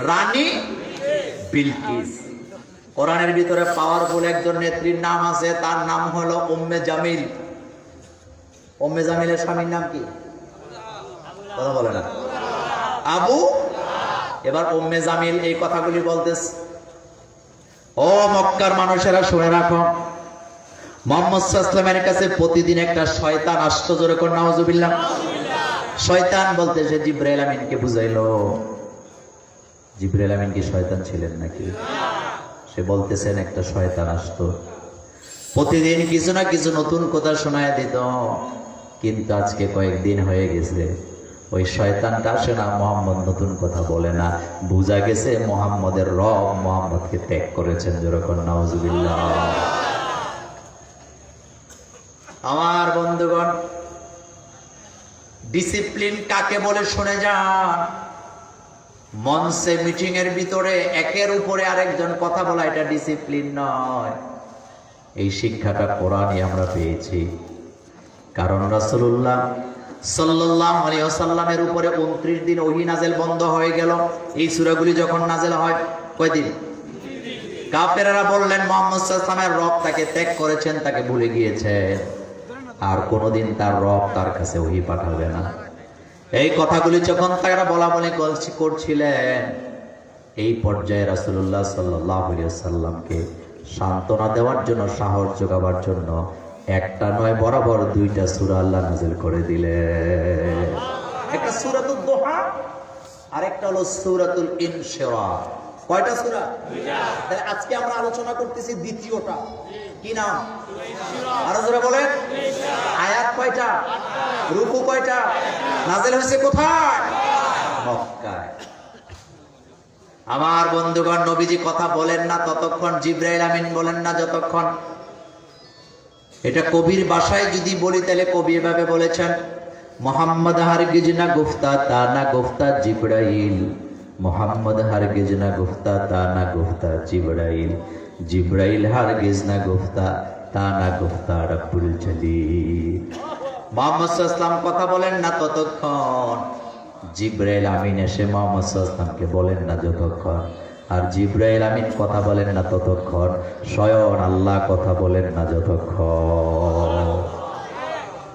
A: রানী বিলকিস। কোরআনের ভিতরে পাওয়ারফুল একজন নেত্রীর নাম আছে, তার নাম হলো উম্মে জামিল। উম্মে জামিলের স্বামীর নাম কি? কথা বলে না? আবু। এবার উম্মে জামিল এই কথাগুলি বলতেছে, ও মক্কার মানুষেরা শুনে রাখো, মুহাম্মদ সাল্লাল্লাহু আলাইহি ওয়াসাল্লামের কাছে প্রতিদিন একটা শয়তান আসতো। জোরে কোন নাউজুবিল্লাহ। শয়তান বলতে সে জিবরাইল আমিনকে বুঝাইলো। জিবরাইল আমিন কি শয়তান ছিলেন নাকি? সে বলতেছেন একটা শয়তান আসতো, প্রতিদিন কিছু না কিছু নতুন কথা শোনায় দিত। কিন্তু আজকে কয়েকদিন হয়ে গেছে, ওই শয়তানটা আসে না, মুহাম্মদ নতুন কথা বলে না। বুঝা গেছে মুহাম্মদের রব মুহাম্মদকে ত্যাগ করেছেন। যেরকম নাউজুবিল্লাহ। আমার বন্ধুগণ, ডিসিপ্লিন কাকে বলে শুনে যান। মঞ্চে মিটিং এর ভিতরে একের উপরে আরেকজন কথা বলা, এটা ডিসিপ্লিন নয়। এই শিক্ষাটা কোরআনে আমরা পেয়েছি, কারণ রাসূলুল্লাহ সাল্লাল্লাহু আলাইহি ওয়াসাল্লামের উপরে 29 দিন ওহী নাযিল বন্ধ হয়ে গেল। এই সূরাগুলি যখন নাযিল হয়, কয়দিন? কাফেররা বললেন মুহাম্মদ সাল্লাল্লাহু আলাইহি ওয়াসাল্লামের রব তাকে ত্যাগ করেছেন, তাকে ভুলে গিয়েছেন, আর কোনোদিন তার রব তার কাছে ওহী পাঠাবে না। এই কথাগুলি যখন তারা বলা বলি করছিলেন, এই পর্যায়ে রাসূলুল্লাহ সাল্লাল্লাহু আলাইহি ওয়াসাল্লামকে সান্ত্বনা দেওয়ার জন্য, সাহস যোগাবার জন্য একটা নয় বরাবর 2টা সূরা আল্লাহ নাযিল করে দিলেন। একটা সূরাতুদ দুহা আর একটা হলো সূরাতুল ইনশিরাহ। কয়টা সূরা? 2টা। তাহলে আজকে আমরা আলোচনা করতেছি দ্বিতীয়টা। কি নাম? আরো জোরে বলেন। আয়াত কয়টা? রুকু কয়টা? নাযিল হয়েছে কোথায়? মক্কায়। আমার বন্ধুগণ, নবীজি কথা বলেন না ততক্ষণ, জিবরাইল আমিন বলেন না যতক্ষণ। এটা কবির ভাষায় যদি বলি তাহলে কবি এভাবে বলেছেন, মোহাম্মদ হারগিজ না গুফতা তা না গুফতা জিবরাইল, মোহাম্মদ হারগিজ না গুফতা তা না গুফতা জিবরাইল, জিবরাইল হারগিজ না গুফতা তা না গুফতা রব্বুল জলিল। মুহাম্মদ সাল্লাল্লাহু আলাইহি ওয়াসাল্লাম কথা বলেন না ততক্ষণ, জিবরাইল আমিন এসে মুহাম্মদ সাল্লাল্লাহু আলাইহি ওয়াসাল্লামকে বলেন না যতক্ষণ। আর জিবরাইল আমিন কথা বলেন না ততক্ষণ, স্বয়ং আল্লাহ কথা বলেন না যতক্ষণ।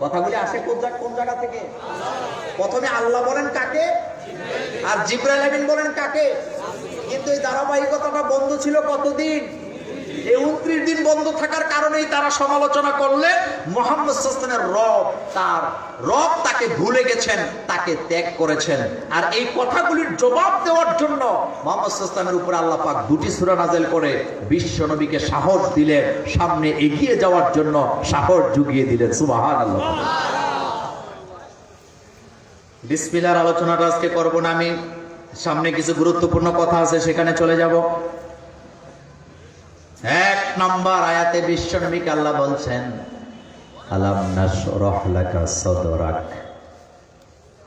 A: কথাগুলি আসে কোন জায়গা থেকে? প্রথমে আল্লাহ বলেন কাকে, আর জিবরাইল আমিন বলেন কাকে? কিন্তু এই ধারাবাহিকতাটা বন্ধ ছিল কতদিন? এই 29 দিন বন্ধ থাকার কারণেই তারা সমালোচনা করলে মুহাম্মদ সাল্লাল্লাহু আলাইহি ওয়াসাল্লামের রব তাকে ভুলে গেছেন, তাকে ত্যাগ করেছেন। আর এই কথাগুলির জবাব দেওয়ার জন্য মুহাম্মদ সাল্লাল্লাহু আলাইহি ওয়াসাল্লামের উপর আল্লাহ পাক 2টি সূরা নাযিল করে বিশ্ব নবীকে সাহস দিলেন, সামনে এগিয়ে যাওয়ার জন্য সাহস জুগিয়ে দিলেন। সুবহানাল্লাহ। বিসমিল্লাহর আলোচনাটা আজকে করব না আমি, সামনে কিছু গুরুত্বপূর্ণ কথা আছে, সেখানে চলে যাব। 1 নম্বর আয়াতে বিশ্ব নবীকে আল্লাহ বলছেন আলাম নাশরাহ লাকা সাদরাক,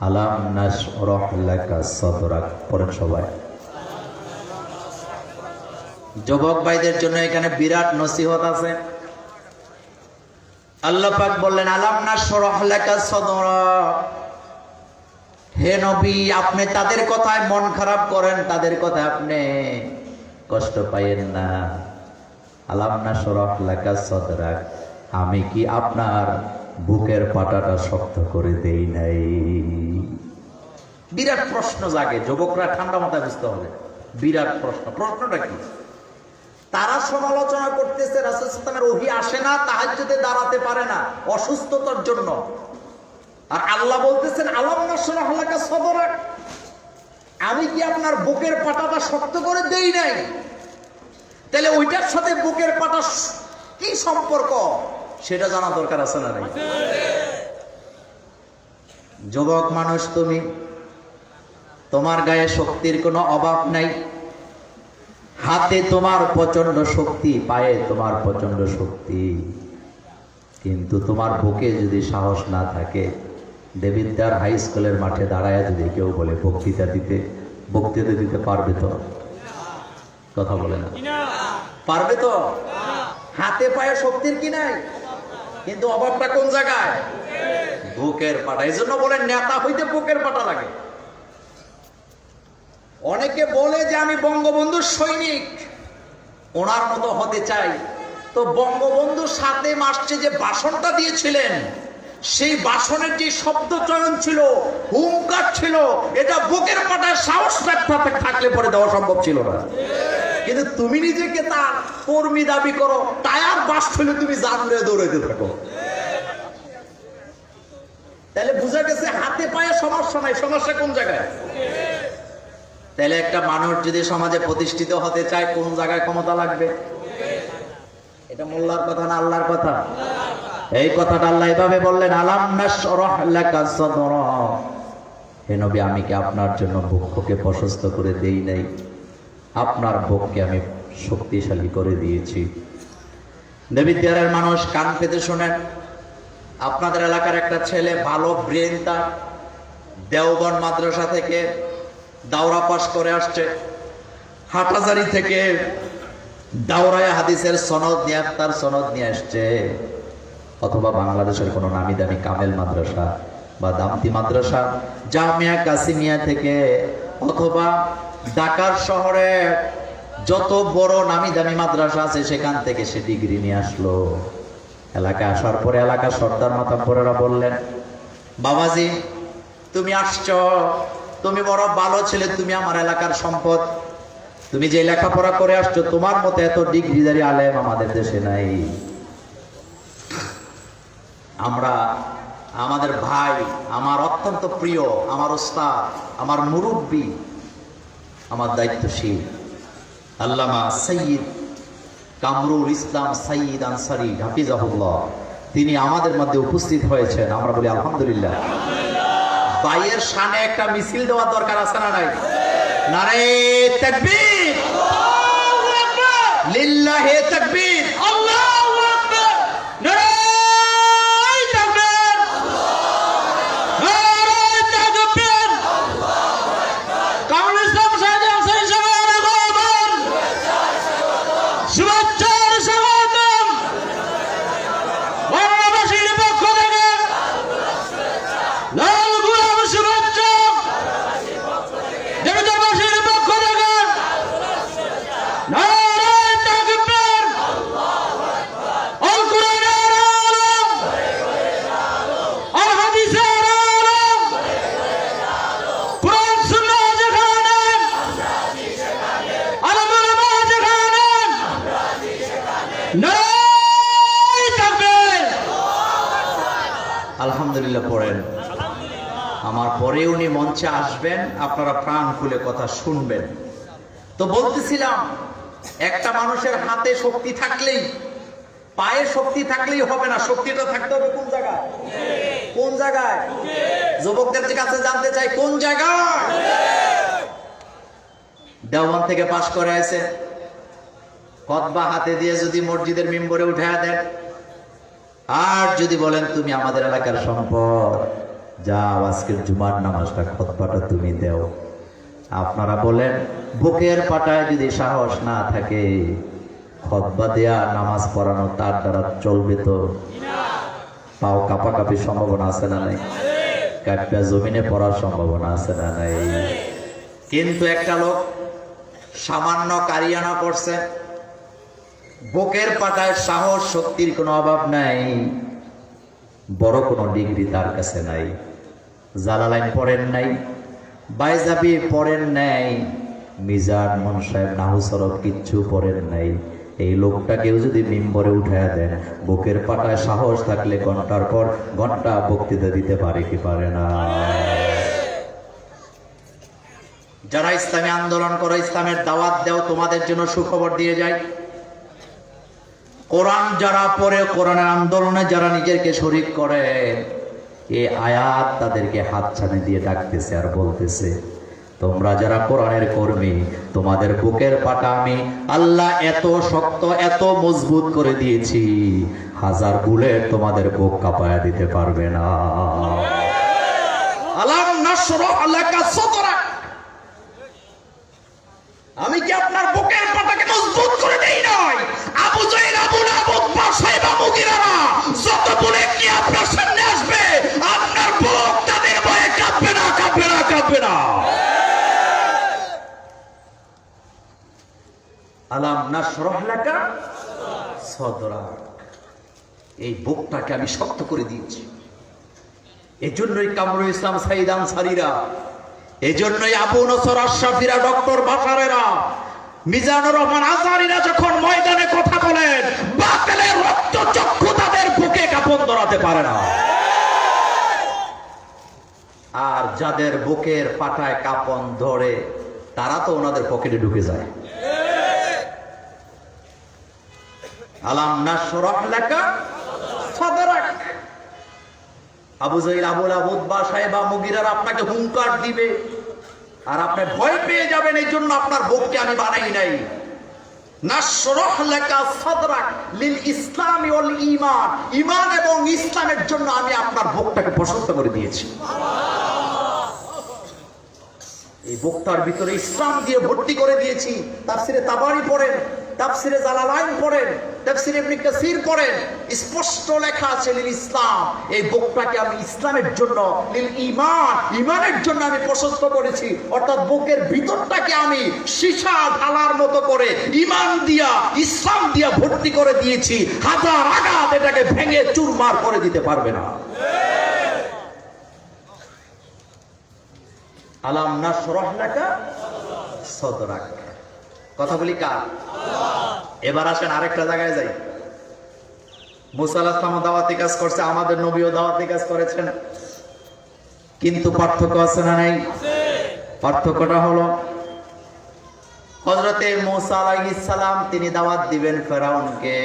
A: আলাম নাশরাহ লাকা সাদরাক। পড়েন সবাই। যুবক ভাইদের জন্য এখানে বিরাট নসিহত আছে। আল্লাহ পাক বললেন আলাম নাশরাহ লাকা সাদরাক, হে নবী আপনি তাদের কথায় মন খারাপ করেন, তাদের কথায় আপনি কষ্ট পাইয়েন না। আলাম নাশরাহ লাকা সাদরাক, আমি কি আপনার বুকের পাটাটা শক্ত করে দেই নাই? বিরাট প্রশ্ন জাগে, যুবকরা ঠান্ডা মাথায় বুঝতে হবে। বিরাট প্রশ্ন। প্রশ্নটা কি? তারা সমালোচনা করতেছে রাসূল সাল্লাল্লাহু আলাইহি ওয়াসাল্লামের ওহী আসে না, তাহাজ্জুদে দাঁড়াতে পারে না অসুস্থতার জন্য। আর আল্লাহ বলতেছেন আলাম নাশরাহ লাকা সাদরাক, আমি কি আপনার বুকের পাটাটা শক্ত করে দেই নাই? তাহলে ওইটার সাথে বুকের পাটা কি সম্পর্ক সেটা জানা দরকার আছে না নাই? যুবক মানুষ তুমি, তোমার গায়ে শক্তির কোনো অভাব নাই, হাতে তোমার প্রচন্ড শক্তি, পায়ে তোমার প্রচন্ড শক্তি, কিন্তু তোমার বুকে যদি সাহস না থাকে, দেবিদ্যার হাই স্কুলের মাঠে দাঁড়ায় যদি কেউ বলে বক্তৃতা দিতে পারবে তো? কথা বলে না, পারবে তো? হাতে পায়ে শক্তির কি নাই, কিন্তু অভাবটা কোন জায়গায়? বুকের পাটা। এই জন্য বলে নেতা হইতে বুকের পাটা লাগে। অনেকে বলে যে আমি বঙ্গবন্ধুর সৈনিক, ওনার মতো হতে চাই। তো বঙ্গবন্ধু 7 মার্চে যে ভাষণটা দিয়েছিলেন, সেই ভাষণের যে শব্দ চয়ন ছিল, হুঙ্কার ছিল, এটা বুকের পাটায় সাহস থাকলে পরে দেওয়া সম্ভব ছিল না। কিন্তু তুমি নিজেকে তার কর্মী দাবি করো, টায়ার বাস্ট হলে তুমি জানলে দৌড়াইতে থাকো। তাহলে বুঝা গেছে হাতে পায়ে সমস্যা নাই, সমস্যা কোন জায়গায়? তাহলে একটা মানুষ যদি সমাজে প্রতিষ্ঠিত হতে চায়, কোন জায়গায় ক্ষমতা লাগবে? এটা মোল্লার কথা না আল্লাহর কথা? এই কথাটা আল্লাহ এভাবে বললেন আলাম নাশরাহ লাকা সাদরাক, হে নবী আমি কি আপনার জন্য বুককে প্রশস্ত করে দেই নাই? আপনার বুককে আমি শক্তিশালী করে দিয়েছি। দেবিদ্যারের মানুষ কান পেতে শোনেন। আপনাদের এলাকার একটা ছেলে ভালো ব্রেন, তার দেওবন্দ মাদ্রাসা থেকে দাওরা পাশ করে আসছে, হাটহাজারী থেকে দাওরায়ে হাদিসের সনদ নিয়ে আসছে, অথবা বাংলাদেশের কোনো নামি দামি কামেল মাদ্রাসা বা দামতি মাদ্রাসা, জামিয়া কাসিমিয়া থেকে, অথবা ঢাকার শহরে যত বড় নামি দামি মাদ্রাসা আছে সেখান থেকে সে ডিগ্রি নিয়ে আসলো। এলাকায় আসার পরে এলাকার সর্দার মাতাব্বরেরা বললেন বাবাজি তুমি আসছো, তুমি বড় ভালো ছেলে, তুমি আমার এলাকার সম্পদ, তুমি যে লেখাপড়া করে আসছো, তোমার মতো এত ডিগ্রিধারী আলেম আমাদের দেশে নাই। আমরা আমাদের ভাই, আমার অত্যন্ত প্রিয়, আমার ওস্তাদ, আমার মুরব্বী, আমার দায়িত্বশীল আল্লামা সৈয়দ কামরুল ইসলাম সৈয়দ আনসারী হাফিজাহুল্লাহ, তিনি আমাদের মধ্যে উপস্থিত হয়েছেন। আমরা বলি আলহামদুলিল্লাহ। ভাইয়ের শানে একটা মিছিল দেওয়ার দরকার আছে না নাই? নারে তাকবীর, আল্লাহু আকবার, লিল্লাহি তাকবীর, আল্লাহু আকবার, নারে তাকবীর, নারে তাকবীর, কামরুল ইসলাম সৈয়দ আনসারী সাহেবের আগমন, শুভেচ্ছার স্বাগতম। বাংলাদেশের পক্ষ থেকে লাল গোলাপ শুভেচ্ছা, দেবতাবাসীর পক্ষ থেকে পরে উনি মঞ্চে আসবেন, আপনারা প্রাণ খুলে কথা শুনবেন। তো বলতেছিলাম, একটা মানুষের হাতে শক্তি থাকলেই, পায়ে শক্তি থাকলেই হবে না, শক্তিটা থাকতে হবে কোন জায়গায়? কোন জায়গায়? যুবকদের কাছে জানতে চাই, কোন জায়গায়? দেওবন্দ থেকে পাশ করে আছে, খতবা হাতে দিয়ে যদি মসজিদের মিম্বরে উঠায়া দেন, আর যদি বলেন তুমি আমাদের এলাকার সম্পদ, যাও আজকের জুমার নামাজটা খতবাটা তুমি দেও, আপনারা বলেন বুকের পাটায় যদি সাহস না থাকে, খতবা দেয়া নামাজ পড়ানো তার দ্বারা চলবে তো? পাও কাঁপাকাঁপির সম্ভাবনা আছে না নাই? কাঁপা জমিনে পড়ার সম্ভাবনা আছে না নাই? কিন্তু একটা লোক সামান্য কারিয়ানা করছে, বুকের পাটায় সাহস শক্তির কোনো অভাব নাই, বড় কোনো ডিগ্রি তার কাছে নাই, জালালাইন পড়েন নাই, বাইজাবি পড়েন নাই, মিজান মন সাহেব নাহু সরফ কিচ্ছু পড়েন নাই, এই লোকটাকেও যদি মিম্বরে উঠায়া দেন, বুকের পাটায় সাহস থাকলে ঘন্টার পর ঘন্টা বক্তৃতা দিতে পারে কি পারে না? যারা ইসলামী আন্দোলন করো, ইসলামের দাওয়াত দেও, তোমাদের জন্য সুখবর দিয়ে যায়। কোরআন যারা পড়ে, কোরআনের আন্দোলনে যারা নিজেকে শরীক করে, এই আয়াত তাদেরকে হাতছানি দিয়ে ডাকতেছে আর বলতেছে, তোমরা যারা কোরআনের কর্মী, তোমাদের বুকের পাটা আমি আল্লাহ এত শক্ত, এত মজবুত করে দিয়েছি, হাজার বুলেট তোমাদের বুক কাঁপায়া দিতে পারবে না। আলাম নাশরাহ লাকা সাদরাক, আমি কি আপনার বুকের পাটাকে মজবুত করে দেই নাই? আবু জাহেল, আবু লাহাব, উতবা, শাইবা, মুগীরারা যত বলে কি আপনার সামনে আসবে, আপনার বুক তাদের ভয়ে কাঁপবে না, কাঁপবে না, কাঁপবে না। আলাম নাশরাহ লাকা সাদরাক, এই বুকটাকে আমি শক্ত করে দিয়েছি। এজন্যই কামরুল ইসলাম সাইদ আনসারীরা, এজন্যই আবু নসর আশরাফিরা, ডক্টর বাশারেরা, মিজানুর রহমান আজহারীরা যখন ময়দানে কথা বলেন, বাতিলের রক্ত চক্ষু তাদের বুকে কাঁপন ধরাতে পারে না। আর যাদের বুকের পাটায় কাঁপন ধরে, তারা তো ওনাদের পকেটে ঢুকে যায়। আলাম নাশরাহ লাকা সাদরাক, আবু জাহেল, আবু লাহাব, উতবা, শাইবা, মুগীরারা আপনাকে হুঙ্কার দিবে আর আপনি ভয় পেয়ে যাবেন। এই জন্য আপনার বুককে আমি বানাই নাই। নাশরাহ লাকা সাদরাক লিল ইসলামি ওয়াল ঈমান, ঈমান এবং ইসলামের জন্য আমি আপনার বুকটাকে প্রশস্ত করে দিয়েছি। এই বুকটার ভিতরে ইসলাম দিয়ে ভর্তি করে দিয়েছি। তাফসিরে তাবারি পড়েন, তাফসিরে জালালাইন পড়েন, তাফসিরে ইবনে কাসির পড়েন, স্পষ্ট লেখা আছে লিল ইসলাম। এই বুকটাকে আমি ইসলামের জন্য, লিল ঈমান, ঈমানের জন্য আমি প্রশস্ত করেছি। অর্থাৎ বুকের ভিতরটাকে আমি সীসা ঢালার মতো করে ঈমান দিয়া, ইসলাম দিয়া ভর্তি করে দিয়েছি। হাজার আঘাত এটাকে ভেঙে চুরমার করে দিতে পারবে না। আলাম নাশরাহ লাকা সাদরাক, কথা বলি কার? এবার আসেন আরেকটা জায়গায় যাই। মুসা আলাইহিস সালাম দাওয়াতি কাজ করছে, আমাদের নবীও দাওয়াতি কাজ করেছেন, কিন্তু পার্থক্য আছে না নাই? পার্থক্যটা হলো, হযরতে মুসা আলাইহিস সালাম তিনি দাওয়াত দিবেন ফেরাউনকে,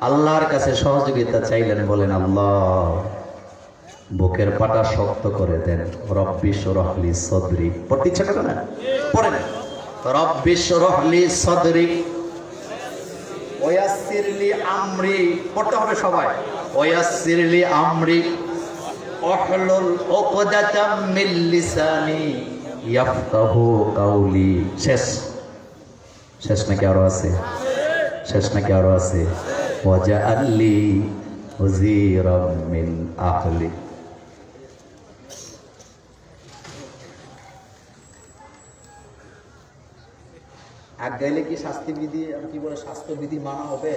A: আল্লাহর কাছে সহযোগিতা চাইলেন, বলেন আল্লাহ বুকের পাটা শক্ত করে দেন। রব্বি শরহ লি সদরি, পড়তে ইচ্ছা করে না? পড়েন, রব্বি শরহ লি সদরি ওয়াসসির লি আমরি, পড়তে হবে সবাই, ওয়াসসির লি আমরি ওয়াহলুল উকদাতাম মিন লিসানি ইয়াফকাহু কাওলি। শেষ? শেষ নাকি আরো আছে? শেষ নাকি আরো আছে? ওয়াজআল লি ওয়াজিরাম মিন আহলি। আগাইলে কি শাস্তিবিধি, কি বলে, স্বাস্থ্যবিধি মানা হবে?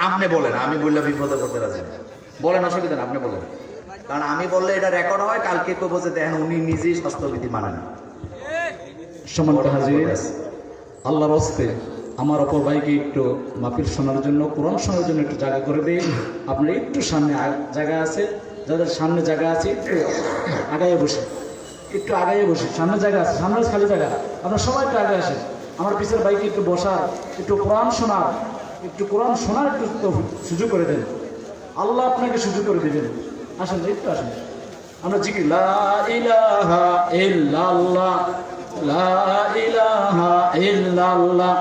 A: আপনি বলেন, আমি বললে বিপদে পড়তে রাজি না। বলেন, অসুবিধা না, আপনি বলেন, কারণ আমি বললে এটা রেকর্ড হয়, কালকে কেউ বলছে দেখেন উনি নিজেই স্বাস্থ্যবিধি মানে না।
B: সম্মানিত হাজির, আল্লাহর হস্তে আমার অপর ভাইকে একটু মাহফিল শোনার জন্য, কোরআন শোনার জন্য একটু জায়গা করে দিই। আপনার একটু সামনে জায়গা আছে, যাদের সামনে জায়গা আছে একটু আগাইয়ে বসে, একটু আগাইয়ে বসে, সামনে জায়গা আছে, সামনে খালি জায়গা, আপনার সবাই একটু আগে আসেন। আমার পিছের বাইকে একটু বসার, একটু কোরআন শোনার, একটু সুযোগ করে দেন। আল্লাহ আপনাকে সুযোগ করে দিবেন। আসেন, একটু আসেন, আমরা জিকির লা ইলাহা ইল্লাল্লাহ, লা ইলাহা ইল্লাল্লাহ।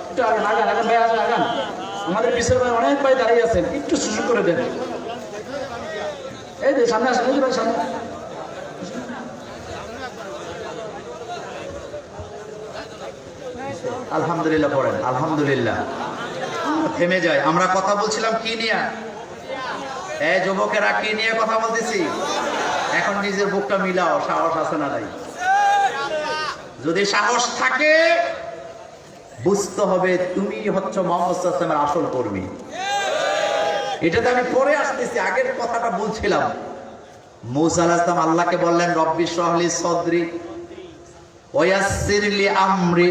B: একটু আগান আগান আগান ভাই, আগান আগান। আমাদের পিছের ভাই অনেক ভাই দাঁড়িয়ে আছেন, একটু সুযোগ করে দেন। এই যে সামনে আসেন, এই যে ভাই সামনে।
A: আলহামদুলিল্লাহ পড়েন, আলহামদুলিল্লাহ। থেমে যায়। আমরা কথা বলছিলাম কি নিয়ে? এই যুবকেরা কি নিয়ে কথা বলতেছি? এখন নিজের বুকটা মিলাও, সাহস আছে না নাই? যদি সাহস থাকে বুঝতে হবে তুমি হচ্ছে মোহাম্মদ সাল্লাল্লাহু আলাইহি ওয়াসাল্লামের আসল কর্মী। এটাতে আমি পরে আসতেছি, আগের কথাটা বলছিলাম। মূসা আলাইহিস সালাম আল্লাহকে বললেন রব্বি ইশরাহ লি সাদরি ওয়া ইয়াসসির লি আমরি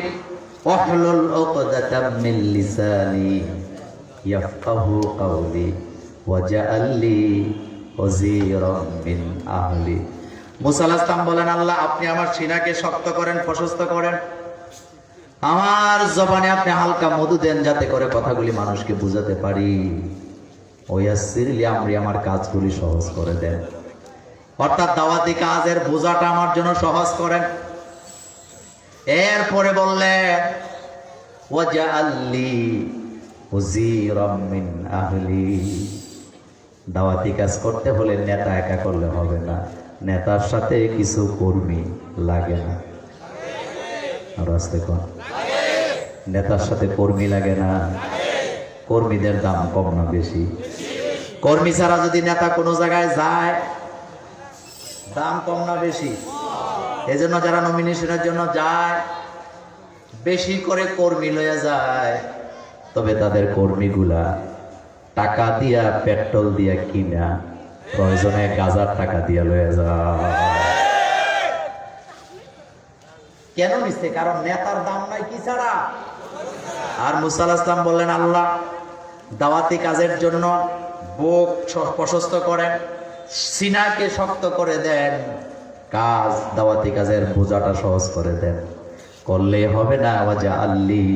A: ওয়াহলুল উকদাতাম মিন লিসানি ইয়াফকাহু কাওলি ওয়াজআল লি ওয়াজিরাম মিন আহলি। মূসা আলাইহিস সালাম বলেন আল্লাহ আপনি আমার সিনাকে শক্ত করেন, প্রশস্ত করেন, আমার জবানে আপনি হালকা মধু দেন যাতে করে কথাগুলি মানুষকে বুঝাতে পারি। ওয়াসির লি আমরি, আমার কাজগুলি সহজ করে দেন, অর্থাৎ দাওয়াতি কাজের বোঝাটা আমার জন্য সহজ করেন। এরপরে বললেন ওয়াজআল লি ওয়াজিরাম মিন আহলি, দাওয়াতি কাজ করতে হলে নেতা একা করলে হবে না, নেতার সাথে কিছু কর্মী লাগে না। আর আসতে কোন নেতার সাথে কর্মী লাগে না? কর্মীদের দাম কম না বেশি? কর্মী ছাড়া যদি নেতা কোনো জায়গায় যায় দাম কম না বেশি? এজন্য যারা নমিনেশনের জন্য যায় বেশি করে কর্মী লয়ে যায়, তবে তাদের কর্মীগুলা টাকা দিয়া পেট্রোল দিয়া কিনা, প্রয়োজনে গাজার টাকা দিয়া লয়ে যায়। কেন নিচ্ছে? কারণ নেতার দাম নাই কি ছাড়া। আর মূসা আলাইহিস সালাম বললেন আল্লাহ দাওয়াতি কাজের জন্য বুক প্রশস্ত করেন, সিনাকে শক্ত করে দেন, কাজ দাওয়াতি কাজের বোঝাটা সহজ করে দেন। করলে হবে না ওয়াজআল লি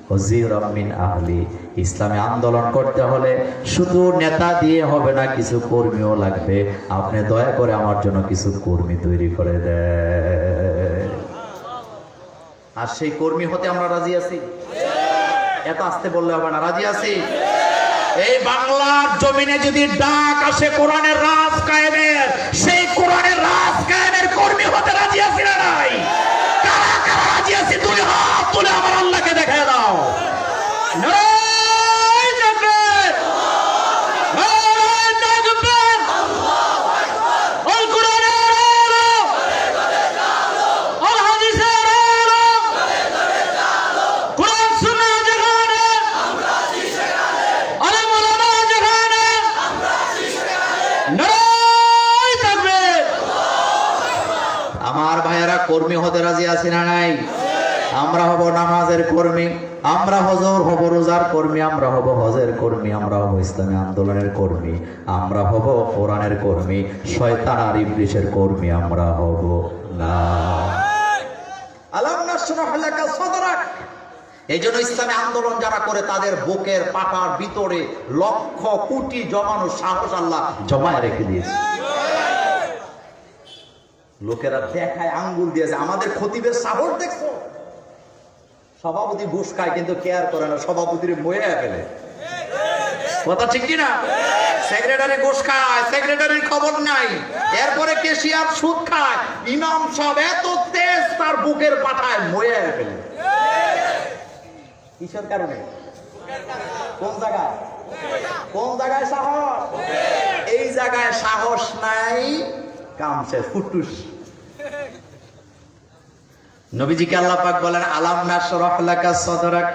A: ওয়াজিরাম মিন আহলি, ইসলামে আন্দোলন করতে হলে শুধু নেতা দিয়ে হবে না, কিছু কর্মীও লাগবে। আপনি দয়া করে আমার জন্য কিছু কর্মী তৈরি করে দেন। আর সেই কর্মী হতে আমরা রাজি আছি। এত আসতে বললে হবে না, রাজি আছি। এই বাংলার জমিনে যদি ডাক আসে কোরআনের রাজ কায়েমের, সেই কোরআনের রাজ কায়েমের কর্মী হতে রাজি আছি না নাই? কারা কারা রাজি আছি? দুই হাত তুলে আমার আল্লাহকে দেখায় দাও। নারায়ে তাকবীর, নারায়ে তাকবীর, আল কোরআনের আলো, আল হাদিসের আলো, কোরআন সুন্নাহ যেখানে, আলেম ওলামা যেখানে, নারায়ে তাকবীর। আমার ভাইয়েরা কর্মী হতে রাজি আছি না নাই? আমরা হব নামাজের কর্মী, আমরা হব রোজার কর্মী, আমরা হব হজের কর্মী, আমরা হব ইসলামী আন্দোলনের কর্মী, আমরা হব কোরআনের কর্মী। শয়তান আর ইবলিসের কর্মী আমরা হব না। আলাম নাশরাহ লাকা সাদরাক। এই জন্য ইসলামী আন্দোলন যারা করে তাদের বুকের পাটার ভিতরে লক্ষ কোটি জমানো সাহস আল্লাহ জমায় রেখে দিয়েছে। লোকেরা দেখায় আঙ্গুল দিয়েছে, আমাদের খতিবের সাহস দেখছো? সভাপতি ঘুষ খায় কিন্তু কেয়ার করে না, সভাপতির ময়ে ফেলে। কথা ঠিক কিনা? সেক্রেটারি ঘুষ খায়, সেক্রেটারির খবর নাই, এরপরে কেশিয়ার সুদ খায়, ইমাম সব এত তেজ তার বুকের পাঠায় ময়ে ফেলে। কিসের কারণে? কোন জায়গায়? কোন জায়গায় সাহস? এই জায়গায় সাহস নাই, কামছে ফুটুস। নবীজিকে আল্লাহ পাক বলেন আলাম নাশরাহ লাকা সাদরাক।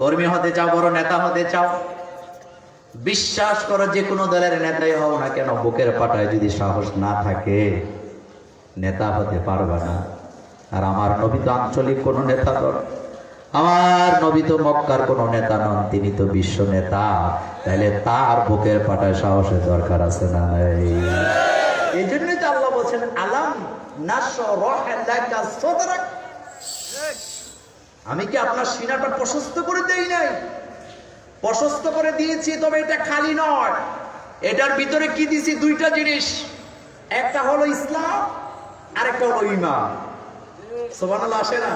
A: কর্মী হতে চাও, বড় নেতা হতে চাও, বিশ্বাস করো যে কোনো দলের নেতাই হও না কেন, বুকের পাটায় যদি সাহস না থাকে নেতা হতে পারবে না। আর আমার নবী তো আঞ্চলিক কোন নেতা দল, আমার নবী তো মক্কার কোন নেতা নন, তিনি তো বিশ্ব নেতা। তাহলে তার বুকের পাটায় সাহসের দরকার আছে না? এই জন্যই তো আল্লাহ বলছেন আলাম নাশরাহ লাকা সাদরাক। আমি কি আপনার সিনাটা প্রশস্ত করে দেই নাই? প্রশস্ত করে দিয়েছি, তবে এটা খালি নয়, এটার ভিতরে কি দিছি? দুইটা জিনিস, একটা হলো ইসলাম আর একটা হলো ঈমান। সুবহানাল্লাহ আসে না?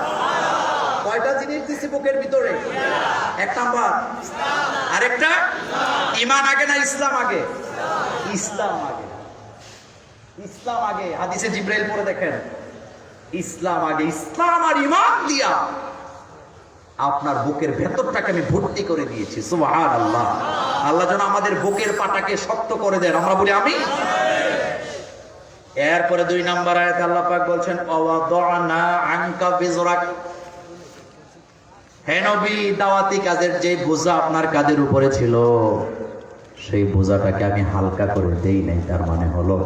A: কয়টা জিনিস দিছি বুকের ভিতরে? এক নাম্বার আরেকটা ঈমান আগে না ইসলাম আগে? ইসলাম আগে, ইসলাম আগে। হাদিসে জিবরাইল পড়ে দেখেন, ইসলাম আগে। ইসলাম আর ঈমান দিয়া আপনার বুকের ভেতরটাকে আমি ভর্তি করে দিয়েছি। সুবহানাল্লাহ। আল্লাহ যেন আমাদের বুকের পাটাকে শক্ত করে দেন, আমরা বলি আমিন। এরপরে 2 নম্বর আয়াতে আল্লাহ পাক বলছেন ওয়াদানা আনকা বিজরাক। হে নবী, দাওয়াতি কাজের যে বোঝা আপনার কাঁধের উপরে ছিল, সেই বোঝাটাকে আমি হালকা করে দেই নাই। তার মানে হলো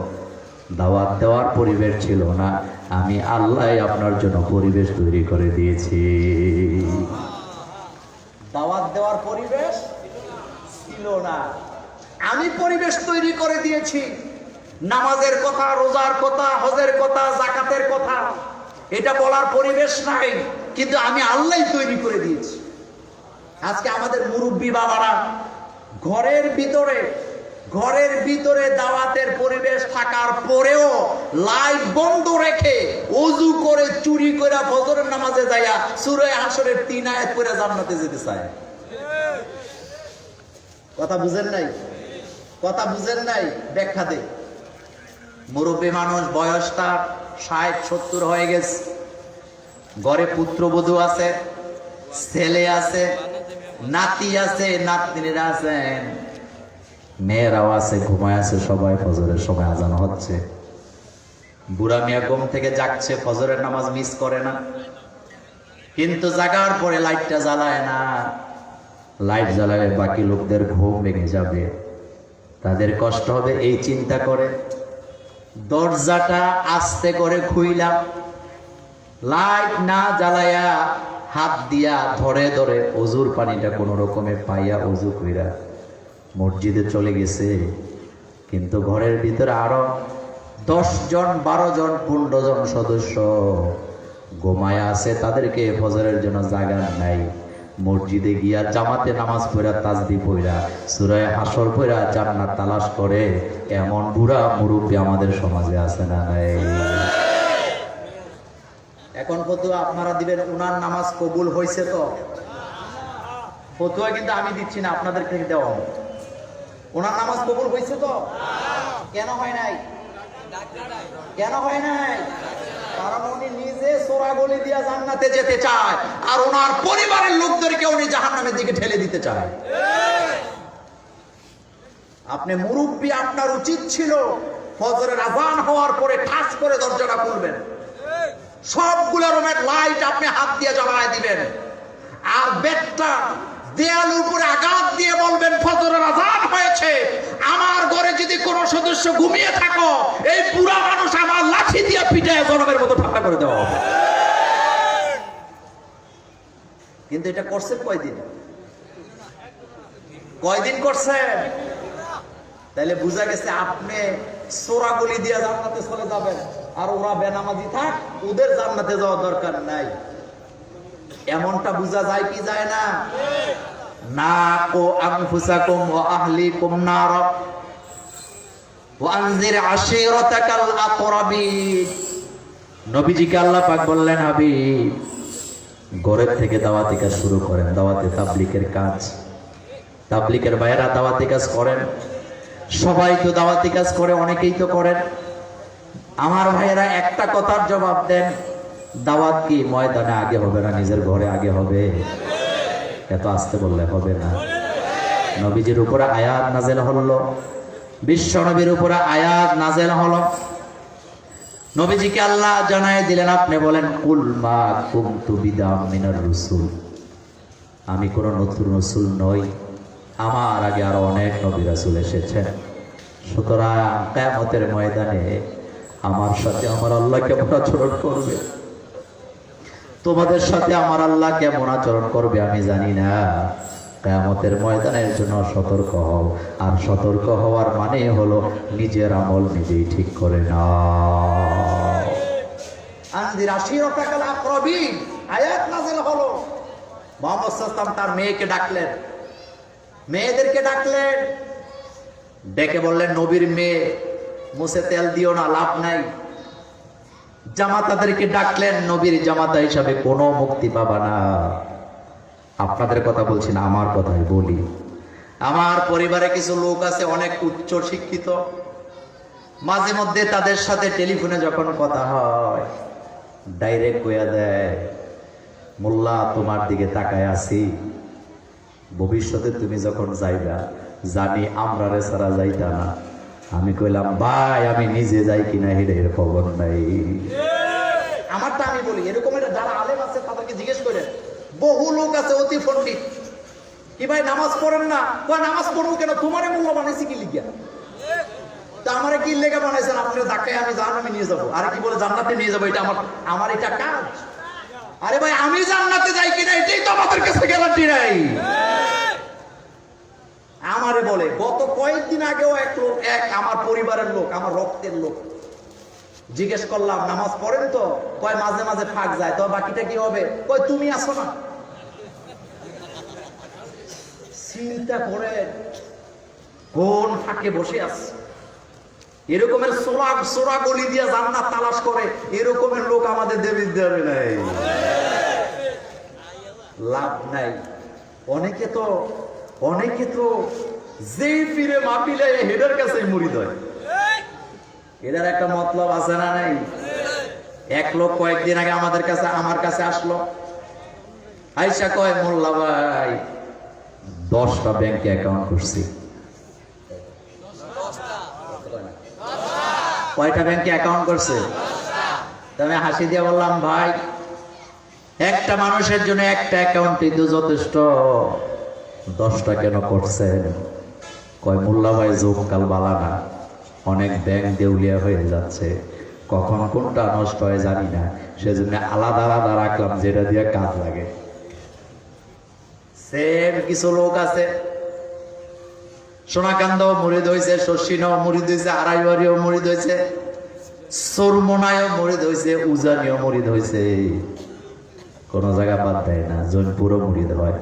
A: দাওয়াত দেওয়ার পরিবেশ ছিল না, আমি আল্লাহ আপনার জন্য পরিবেশ তৈরি করে দিয়েছি। দাওয়াত দেওয়ার পরিবেশ ছিল না, আমি পরিবেশ তৈরি করে দিয়েছি। নামাজের কথা, রোজার কথা, হজের কথা, যাকাতের কথা, এটা বলার পরিবেশ নাই, কিন্তু আমি আল্লাহ তৈরি করে দিয়েছি। আজকে আমাদের মুরব্বী বাবারা ঘরের ভিতরে দাওয়াতের পরিবেশ থাকার পরেও লাইট বন্ধ রেখে ওযু করে চুরি করে ফজরের নামাজে যাইয়া সূরা হাশরের 3 আয়াত পড়ে জান্নাতে যেতে চায়। কথা বুঝেন নাই? কথা বুঝেন নাই? ব্যাখ্যা দেই। মুরব্বী মানুষ, বয়সটা 60-70 হয়ে গেছে, ঘরে পুত্রবধূ আছে, ছেলে আছে, নাতি আছে, নাতনিরা আছেন, মেয়েরাও আছে, ঘুমায় আছে সবাই। ফজরের সময় আজান হচ্ছে, বুড়া মিয়া ঘুম থেকে জাগছে, ফজরের নামাজ মিস করে না, কিন্তু জাগার পরে লাইটটা জ্বালায় না। লাইট জ্বালালে বাকি লোকদের ঘুম ভেঙে যাবে, তাদের কষ্ট হবে, এই চিন্তা করে দরজাটা আস্তে করে খুইলাম, লাইট না জ্বালায়া হাত দিয়া ধরে ধরে ওযুর পানিটা কোন রকমে পাইয়া ওযু কইরা মসজিদে চলে গেছে। কিন্তু ঘরের ভিতরে আরো 10 জন, 12 জন, 15 জন সদস্য ঘুমায়া আছে, তাদেরকে ফজরের জন্য জাগান নাই। মসজিদে গিয়া জামাতে নামাজ পড়া, তাসবিহ পড়া, সূরা হাশর পড়া জান্নাত তালাশ করে এমন বুড়া মুরব্বী আমাদের সমাজে আছে না নাই? এখন ফতুয়া আপনারা দিবেন, উনার নামাজ কবুল হয়েছে তো? ফতুয়া কিন্তু আমি দিচ্ছি না, আপনাদের থেকে দেওয়া হবে। ওনার নামাজ কবুল হয়েছে তো? কেন হয় নাই? কেন হয় নাই? কারণ উনি নিজে চোরাগলি দিয়া জান্নাতে যেতে চায়, আর ওনার পরিবারের লোকদেরকে উনি জাহান্নামের দিকে ঠেলে দিতে চায়। আপনি মুরব্বী, আপনার উচিত ছিল ফজরের আযান হওয়ার পরে ঠাস করে দরজাটা খুলবেন, সবগুলো রুমের লাইট আপনি হাত দিয়ে জ্বালায় দিবেন, আর বেডটা দেয়ালের উপরে আঘাত দিয়ে বলবেন ফজরের আযান হয়েছে, আমার ঘরে যদি কোনো সদস্য ঘুমিয়ে থাকো, এই পুরা মানুষ আমার লাঠি দিয়ে পিটায় গরমের মতো ঠান্ডা করে দেওয়া হবে। কিন্তু এটা করছেন কয়দিন? কয়দিন করছেন? তাহলে বুঝা গেছে আপনি চোরাগুলি দিয়ে জান্নাতে চলে যাবেন, আর ওরা বেনামাজি থাক, ওদের জান্নাতে যাওয়ার দরকার নাই। এমনটা বুঝা যায় কি যায় না? নাকু আনফুসাকুম ওয়া আহলিকুম নার ওয়া আনজির আশীরাতাকাল আকরাবিন। নবীজিকে আল্লাহ পাক বললেন, হাবিব, ঘরের থেকে দাওয়াতি কাজ শুরু করেন, দাওয়াতে তাবলীগের কাজ। তাবলীগের ভাইয়েরা দাওয়াতি কাজ করেন, সবাই তো দাওয়াতি কাজ করে, অনেকেই তো করেন। আমার ভাইয়েরা একটা কথার জবাব দেন, দাওয়াত কি ময়দানে আগে হবে না নিজের ঘরে আগে হবে? এত আসতে বললে হবে না। নবীজির উপরে আয়াত নাজেল হলো, বিশ্ব নবীর উপরে আয়াত নাজেল হলো, নবীজিকে আল্লাহ জানায় দিলেন, আপনি বলেন কুল মা কুনতু বিদাম মিনার রাসূল, আমি কোন নতুন রাসূল নই, আমার আগে আরো অনেক নবী রাসূল এসেছেন। সুতরাং কিয়ামতের ময়দানে আমার সাথে আমার আল্লাহ কেমন আচরণ করবে, তোমাদের সাথে আমার আল্লাহ কেমন আচরণ করবে আমি জানি না। কিয়ামতের ময়দানের জন্য সতর্ক হও, আর সতর্ক হওয়ার মানে হলো নিজের আমল নিজেই ঠিক করে নাও। আনজির আশিরাতাকাল আকরাবিন আয়াত নাযিল হলো। মুহাম্মদ সাল্লাল্লাহু আলাইহি ওয়াসাল্লাম তার মেয়েকে ডাকলেন, মেয়েদেরকে ডাকলেন, ডেকে বললেন, নবীর মেয়ে মুছে তেল দিও না, লাভ নাই। জামাতাদেরকে ডাকলেন, নবীর জামাতা হিসাবে কোনো মুক্তি পাবা না। আপনাদের কথা বলছি না, আমার কথাই বলি। আমার পরিবারে কিছু লোক আছে অনেক উচ্চ শিক্ষিত, মাঝে মধ্যে তাদের সাথে টেলিফোনে যখন কথা হয় ডাইরেক্ট কইয়া দেয়, মোল্লা তোমার দিকে তাকায় আছি, ভবিষ্যতে তুমি যখন যাইবা জানি আমরা রে সারা যাইতা না। আমি কইলাম, ভাই আমি নিজে যাই কিনা এর খবর নাই। আমারটা আমি বলি, এরকম যারা আলেম আছে তাদেরকে জিজ্ঞেস করেন। বহু লোক আছে অতি পণ্ডিত, কি ভাই নামাজ পড়েন না? কয় নামাজ পড়বো কেন, তোমারে মোল্লা বানাইছি কি লিগা? তা আমারে কি লেগে বানাইছেন? আপনার ধাক্কায় আমি জাহান্নামে নিয়ে যাবো। আরে কি বলে জান্নাতে নিয়ে যাবো? এটা আমার এটা কাজ। আরে ভাই আমি জান্নাতে যাই কিনা এটাই তো আমাদের কাছে গ্যারান্টি নাই। আমারে বলে, গত কয়েকদিন আগেও এক আমার পরিবারের লোক, আমার রক্তের লোক, জিজ্ঞেস করলাম নামাজ পড়েন তো? কয় মাঝে মাঝে ফাঁক যায়। তো বাকিটা কি হবে? কয় তুমি আসো না। চিন্তা করে কোন ফাঁকে বসে আছে। এরকমের সোরা গলি দিয়া জান্নাত তালাশ করে এরকমের লোক আমাদের দেবীর দেবে নাই, লাভ নাই। অনেকে তো যেই ফিরে মাপিলে হেডের কাছে মুরিদ হয়। এদের একটা মতলব আছে না নাই? এক লোক কয়েকদিন আগে আমার কাছে আসলো, আইসা কয়, মোল্লা ভাই 10টা ব্যাংকে অ্যাকাউন্ট করছি। কয়টা ব্যাংকে অ্যাকাউন্ট করছে? আমি হাসি দিয়ে বললাম, ভাই একটা মানুষের জন্য একটা অ্যাকাউন্টই তো যথেষ্ট, 10টা কেন করছেন? কয়, মোল্লা ভাই যোগকাল বালা না, অনেক ব্যাংক দেউলিয়া হয়ে যাচ্ছে, কখন কোনটা নষ্ট হয় জানি না, সেজন্য আলাদা আলাদা রাখলাম যেটা দিয়ে কাজ লাগে। সেম কিছু লোক আছে, সোনাকান্দাও মুরিদ হয়েছে, শশীনাও মুরিদ হয়েছে, আড়াইবাড়িও মুরিদ হয়েছে, সরমনায়ও মুরিদ হয়েছে, উজানিও মুরিদ হয়েছে, কোন জায়গা বাদ দেয় না, জৈনপুরও মুরিদ হয়।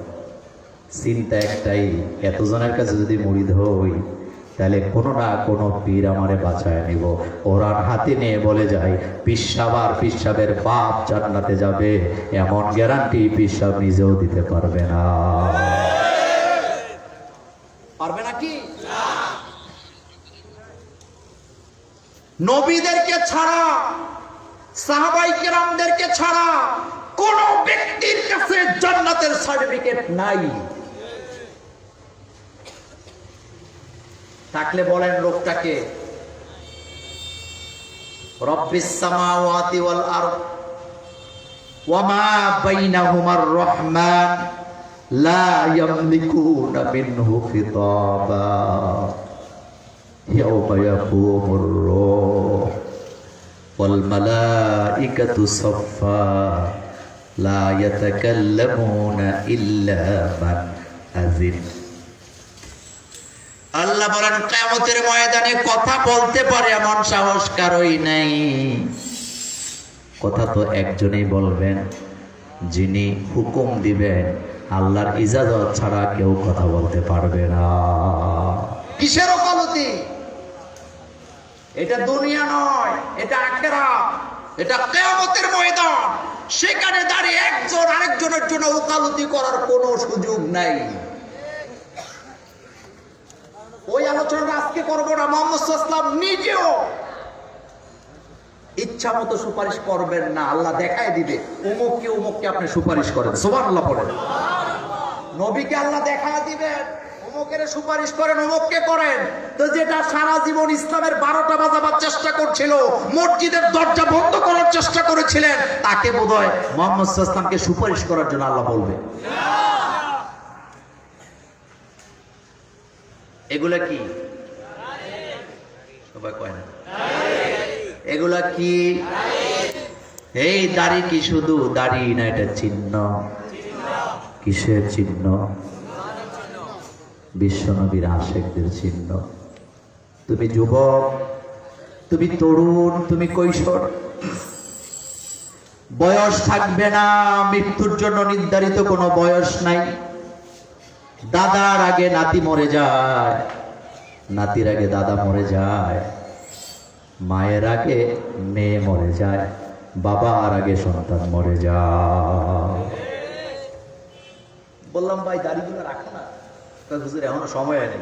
A: চিন্তা একটাই, এতজনের কাছে যদি মুরিদ হই তাহলে কোনো না কোনো পীর আমারে বাঁচায় নিব। কোরআন হাতে নিয়ে বলে যায়, পিসাবের বাপ জান্নাতে যাবে, এমন গ্যারান্টি পিসাব নিজেও দিতে পারবে না। পারবে নাকি? নবীদেরকে ছাড়া, সাহাবায়ে কেরামদেরকে ছাড়া কোন ব্যক্তির কাছে জান্নাতের সার্টিফিকেট নাই। থাকলে বলেন লোকটাকে। রব্বিস সামাওয়াতি ওয়াল আরদ ওয়া মা বাইনাহুমার রহমান লা ইয়ামলিকুনা মিনহু খিতাবা ইয়াওমা ইয়াকুমুর রূহ ওয়াল মালাইকাতু সাফফা লা ইয়াতাকাল্লামুনা ইল্লা মান আযিন। আল্লাহ বলেন, কিয়ামতের ময়দানে কথা বলতে পারে এমন সাহস কারোই নাই। কথা তো একজনই বলবেন, যিনি হুকুম দিবেন, আল্লাহর ইজাজত ছাড়া কেউ কথা বলতে পারবে না। কিসের ওকালতি? এটা দুনিয়া নয়, এটা আখিরাত, এটা কিয়ামতের ময়দান। সেখানে দাঁড়িয়ে একজন আরেকজনের জন্য ওকালতি করার কোনো সুযোগ নাই। ওই আলোচনা আজকে করবো না। মুহাম্মদ সাল্লাল্লাহু আলাইহি ওয়াসাল্লাম নিজেও ইচ্ছা মতো সুপারিশ করবেন না, আল্লাহ দেখায় দিবে অমুককে আপনি সুপারিশ করেন। সুবহানাল্লাহ পড়েন। নবীকে আল্লাহ দেখায় দিবেন, অমুকের সুপারিশ করেন, অমুককে করেন। তো যেটা সারা জীবন ইসলামের 12টা বাজাবার চেষ্টা করছিল, মসজিদের দরজা বন্ধ করার চেষ্টা করেছিলেন, তাকে বোধহয় মুহাম্মদ সাল্লাল্লাহু আলাইহি ওয়াসাল্লামকে সুপারিশ করার জন্য আল্লাহ বলবে। এগুলা কি? সবাই কয় না। এগুলা কি? এই দাড়ি কি শুধু দাড়ি না, এটা চিহ্ন। কিসের চিহ্ন? বিশ্বনবীর আশিকদের চিহ্ন। তুমি যুবক, তুমি তরুণ, তুমি কৈশোর, বয়স থাকবে না, মৃত্যুর জন্য নির্ধারিত কোনো বয়স নাই। দাদার আগে নাতি মরে যায়, নাতির আগে দাদা মরে যায়, মায়ের আগে মেয়ে মরে যায়, বাবার আগে সন্তান মরে যায়। বললাম ভাই দাড়িগুলো রাখো না। হুজুর এখনো সময় হয়নি।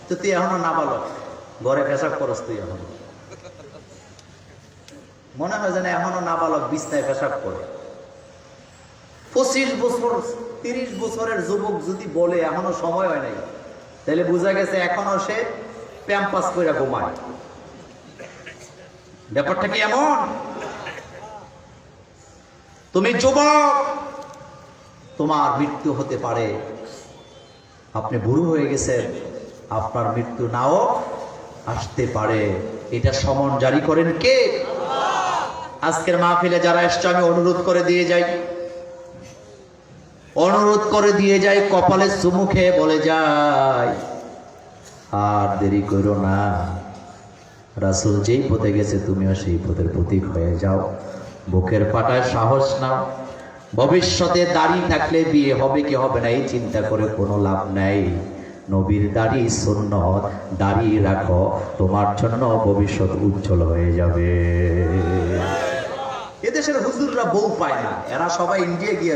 A: তো তুই এখনো না বলো, ঘরে পেশাব করস তুই এখনো। মনে হয় যেন এখনো না বালক বিছনায় পেশাব করে। 25 বছর 30 বছরের যুবক যদি বলে এখনো সময় হয় নাই, তাহলে বোঝা গেছে এখনো সে প্যাম্পাস করে ঘুমায়। ব্যাপারটা কি এমন? তুমি যুবক, তোমার মৃত্যু হতে পারে। আপনি বুড়ো হয়ে গেছেন, আপনার মৃত্যু নাও আসতে পারে। এটা সমন জারি করেন কে? আজকের মাহফিলে যারা এসছে আমি অনুরোধ করে দিয়ে যাই, অনুরোধ করে দিয়ে যাই, কপালে চুমু খেয়ে বলে যাই, আর দেরি করো না। রাসূল যেই পথে গেছে তুমিও সেই পথের প্রতীক হয়ে যাও। বুকের পাটায় সাহস নাও। ভবিষ্যতে দাড়ি থাকলে বিয়ে হবে কি হবে না এই চিন্তা করে কোনো লাভ নাই। নবীর দাড়ি সুন্নত, দাড়ি রাখো, তোমার জন্য ভবিষ্যৎ উজ্জ্বল হয়ে যাবে। এদেশের হুজুররা বউ পায় না, এরা সবাই ইন্ডিয়া গিয়ে